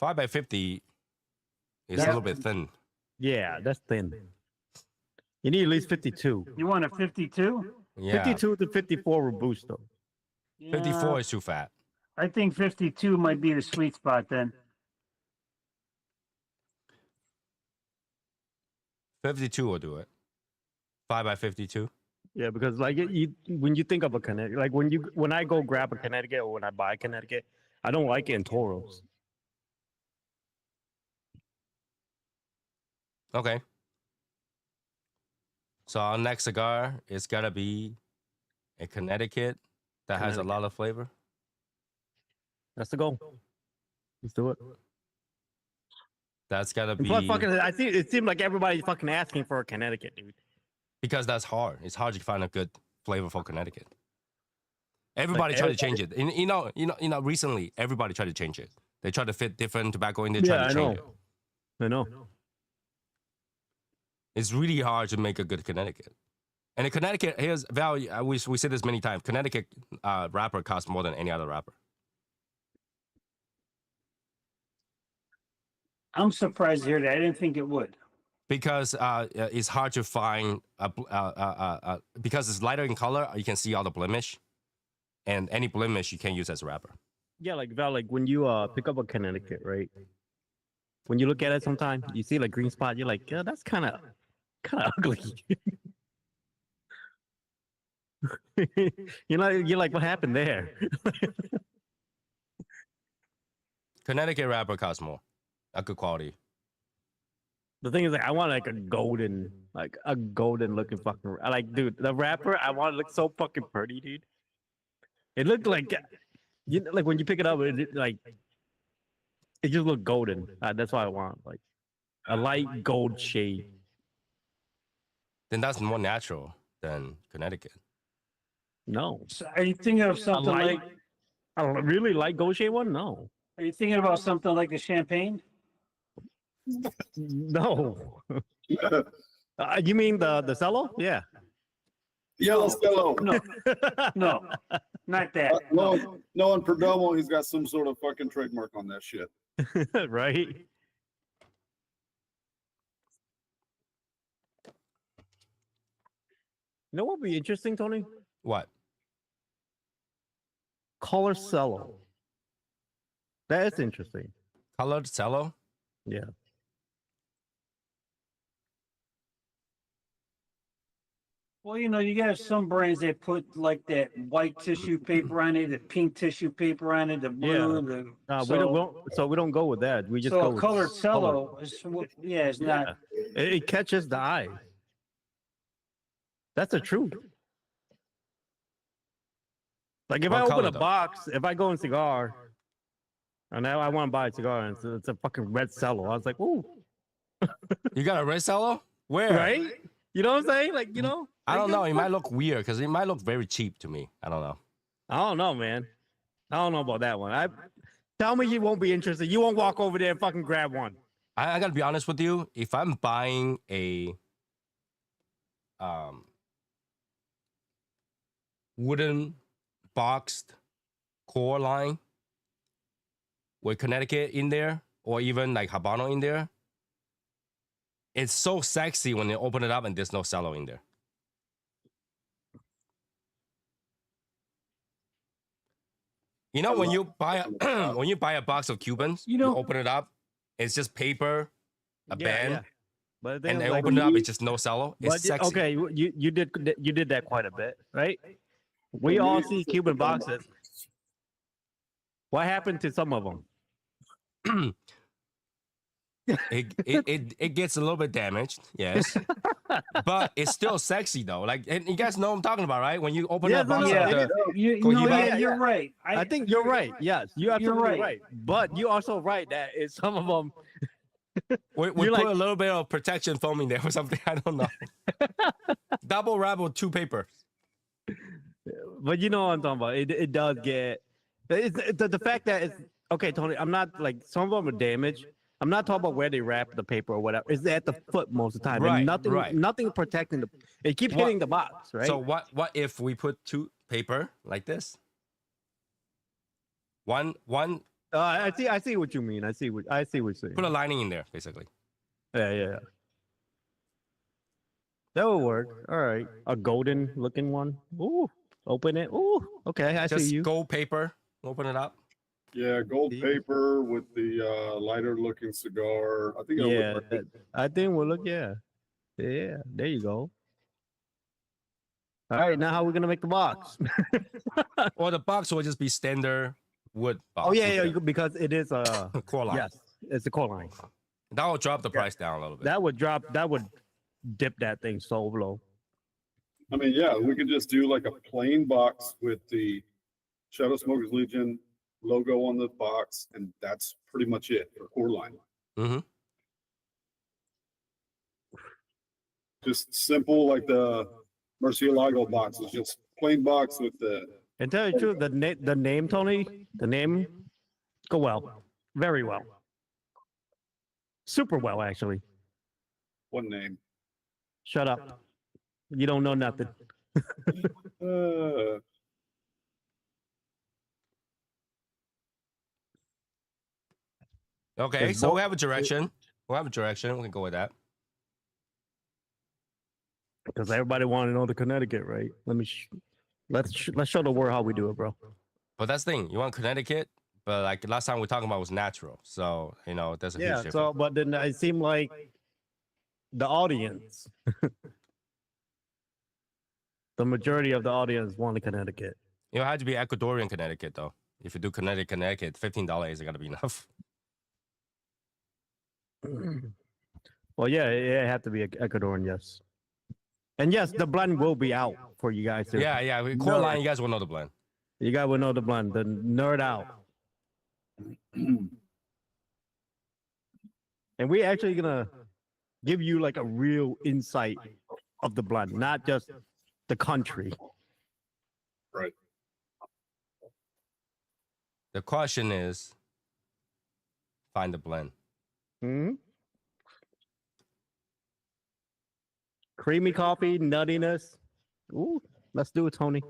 5x50 is Yeah. a little bit thin. Yeah, that's thin. You need at least 52. You want a 52? Yeah. 52 to 54 Robusto. 54 is too fat. I think 52 might be the sweet spot then. 52 will do it. 5x52. Yeah, because like when you think of a Connecticut, like when I go grab a Connecticut or when I buy Connecticut, I don't like it in Toros. Okay. So our next cigar is gotta be a Connecticut that has a lot of flavor. That's the goal. Let's do it. That's gotta And plus, be fucking, I think it seemed like everybody's fucking asking for a Connecticut, dude. because that's hard. It's hard to find a good flavorful Connecticut. Everybody tried to change it. You know. Recently, everybody tried to change it. They tried to fit different tobacco in there. Yeah, Tried I to change know. it. I know. It's really hard to make a good Connecticut. And the Connecticut, here's value. We said this many times. Connecticut wrapper costs more than any other wrapper. I'm surprised to hear that. I didn't think it would. Because it's hard to find because it's lighter in color. You can see all the blemish, and any blemish you can use as a wrapper. Yeah, like Val, like when you pick up a Connecticut, right? When you look at it, sometimes you see like green spot. You're like, yeah, that's kind of ugly. you're like, what happened there? Connecticut wrapper costs more, a good quality. The thing is, like, I want like a golden looking fucking. Like, dude, the wrapper, I want it to look so fucking pretty, dude. It looked like, you know, like when you pick it up, it just looked golden. That's what I want. Like, A light gold shade. Then that's more natural than Connecticut. No. So are you thinking of something light- like? A really light gold shade one? No. Are you thinking about something like the champagne? No. You mean the cello? Yeah. Yellow Stella. No, no, not that. Knowing Perdomo, he's got some sort of fucking trademark on that shit. Right? You know what would be interesting, Tony? What? Color cello. That is interesting. Colored cello? Yeah. Well, you got some brands that put like that white tissue paper on it, the pink tissue paper on it, the blue, Yeah. the We don't go with that. We just so go a with colored cello color. is it's not. It catches the eye. That's the truth. Like if What I open color, a though? box, if I go in cigar, and now I want to buy a cigar, and it's a fucking red cello. I was like, ooh, You got a red cello? Where? right? You know what I'm saying? Like, I don't know. It It might look weird because it might look very cheap to me. I don't know. I don't know, man. I don't know about that one. Tell me you won't be interested. You won't walk over there and fucking grab one. I gotta be honest with you. If I'm buying a wooden boxed core line with Connecticut in there, or even like Habano in there, it's so sexy when you open it up and there's no cello in there. You know, when you buy a box of Cubans, you open it up, it's just paper, a band, But and then, they like, open it up, it's just no cello. It's but sexy. okay, you did that quite a bit, right? We all see Cuban boxes. What happened to some of them? It gets a little bit damaged, yes, but it's still sexy though. Like, and you guys know what I'm talking about, right? When you open Yeah, up no, box no, of yeah. the You're yeah. right. I think you're right. Yes, you're absolutely right. right. But you're also right that it's some of them. we You're put like- a little bit of protection foam in there or something. I don't know. Double wrap with 2 papers. But you know what I'm talking about. It does get. It's the fact that it's okay, Tony. I'm not like some of them are damaged. I'm not talking about where they wrap the paper or whatever. It's at the foot most of the time. Right, And nothing protecting the. It keeps hitting the box, right? So what if we put 2 paper like this? One I see what you mean. I see what you're saying. put a lining in there, basically. Yeah. That would work. All right, a golden looking one. Ooh, open it. Ooh, okay, I Just see you. gold paper. Open it up. Yeah, gold paper with the lighter looking cigar. I think. Yeah, I think we'll look. Yeah, there you go. All right, now how are we gonna make the box? Or the box will just be standard wood box. Oh yeah, because it is a core line. yes, it's a core line. That will drop the price down a little bit. That would dip that thing so low. I mean, yeah, we could just do like a plain box with the Shadow Smokers Legion logo on the box, and that's pretty much it for core line. Mm-hmm. Just simple, like the Murcielago box. It's just plain box with the. And tell you the truth, the name Tony, the name go well, very well, super well actually. What name? Shut up, you don't know nothing. Okay, It's so both- we have a direction. We can go with that. Because everybody want to know the Connecticut, right? Let's show the world how we do it, bro. But that's the thing. You want Connecticut, but like last time we were talking about was natural. So, there's a huge difference. So but then it seemed like the audience, the majority of the audience wanted Connecticut. It had to be Ecuadorian Connecticut, though. If you do Connecticut, $15 isn't going to be enough. Well, yeah, it had to be Ecuadorian, yes. And yes, the blend will be out for you guys too. Yeah. Core line, you guys will know the blend. You guys will know the blend, the nerd out. and we're actually gonna give you like a real insight of the blend, not just the country. Right. The question is, find the blend. Hmm. Creamy coffee, nuttiness. Ooh, let's do it, Tony.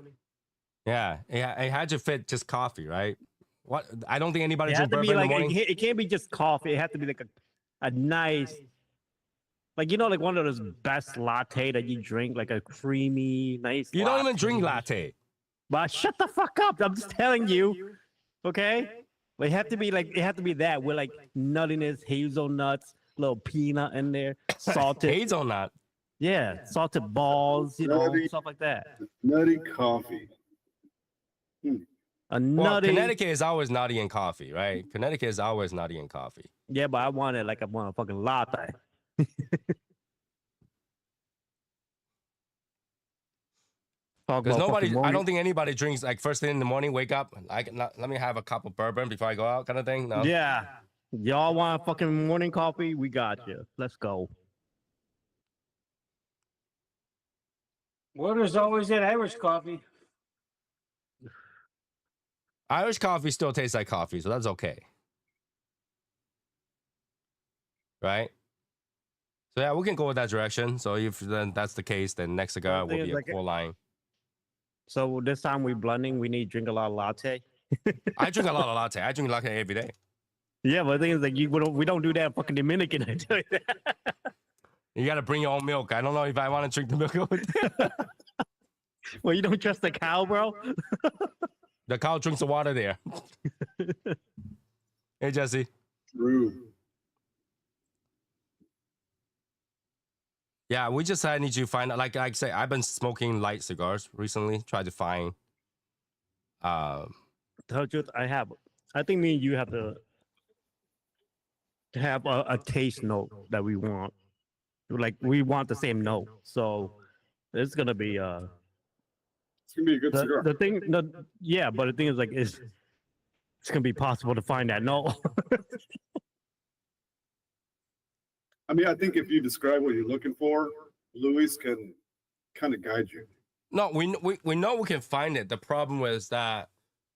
Yeah, it had to fit just coffee, right? What? I don't think anybody It drink had to bourbon be in the like morning. it can't be just coffee. It had to be like a nice, like like one of those best latte that you drink, like a creamy, nice. You don't even drink latte. latte. But shut the fuck up! I'm just telling you, okay? But it had to be that with like nuttiness, hazelnuts, little peanut in there, salted, Hazelnut. yeah, salted balls, Nutty. stuff like that. Nutty coffee. A Well, nutty. Connecticut is always nutty in coffee, right? Connecticut is always nutty in coffee. Yeah, but I want it like I want a fucking latte. Talk Because about nobody, fucking I morning. don't think anybody drinks like first thing in the morning, wake up, let me have a cup of bourbon before I go out, kind of thing. No. Yeah. Y'all want fucking morning coffee? We got you. Let's go. Well, there's always that Irish coffee. Irish coffee still tastes like coffee, so that's okay. Right? So yeah, we can go with that direction. So if then that's the case, then next cigar thing will is, be a like, core line. So this time we blending, we need to drink a lot of latte. I drink a lot of latte. I drink latte every day. Yeah, but the thing is like we don't do that in fucking Dominican. I tell you that. You got to bring your own milk. I don't know if I want to drink the milk over there. Well, you don't trust the cow, bro? The cow drinks the water there. Hey, Jesse. Rude. Yeah, we just need to find out. Like I say, I've been smoking light cigars recently. Try to find. Tell you the truth, I think me and you have to have a taste note that we want. Like we want the same note. So it's gonna be It's gonna be a good cigar. the thing. Yeah, but the thing is like it's gonna be possible to find that note. I mean, I think if you describe what you're looking for, Luis can kind of guide you. No, we know we can find it. The problem was that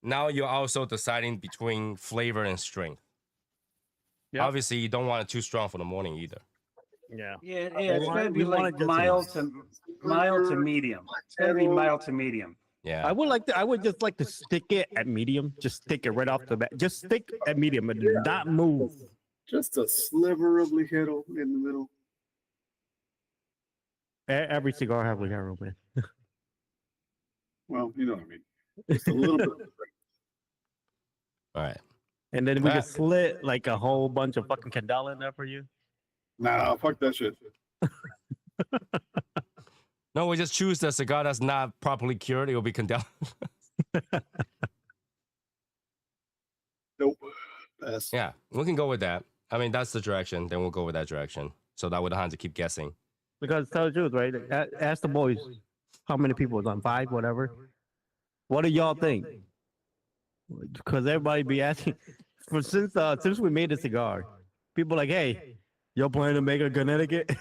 now you're also deciding between flavor and strength. Yep. Obviously, you don't want it too strong for the morning either. Yeah. Yeah, it's want- gotta we be want like it just mild to medium. It's gotta be mild to medium. Yeah. I would just like to stick it at medium. Just stick it right off the bat. Just stick at medium and do not move. Just a sliver of ligero in the middle. Every cigar has ligero, man. Well, you know what I mean. Just a little bit. All right. And then we Ah. can slit like a whole bunch of fucking candela in there for you. Nah, fuck that shit. No, we just choose the cigar that's not properly cured. It will be condemned. Nope. Pass. Yeah, we can go with that. I mean, that's the direction. Then we'll go with that direction. So that we don't have to keep guessing. Because tell the truth, right? Like, ask the boys how many people was on 5, whatever. What do y'all think? Because everybody be asking. Since we made the cigar, people like, hey, y'all planning to make a Connecticut?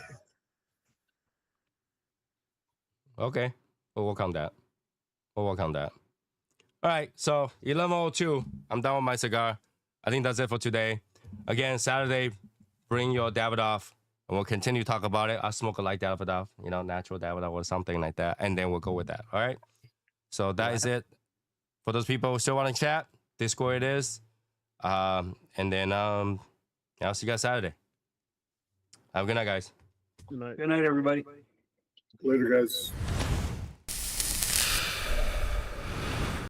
Okay, we'll work on that. We'll work on that. All right, so 11:02. I'm done with my cigar. I think that's it for today. Again, Saturday, bring your Davidoff, and we'll continue to talk about it. I'll smoke a light Davidoff, natural Davidoff or something like that, and then we'll go with that. All right. So that is it. For those people who still want to chat, Discord it is. And then I'll see you guys Saturday. Have a good night, guys. Good night, everybody. Later, guys.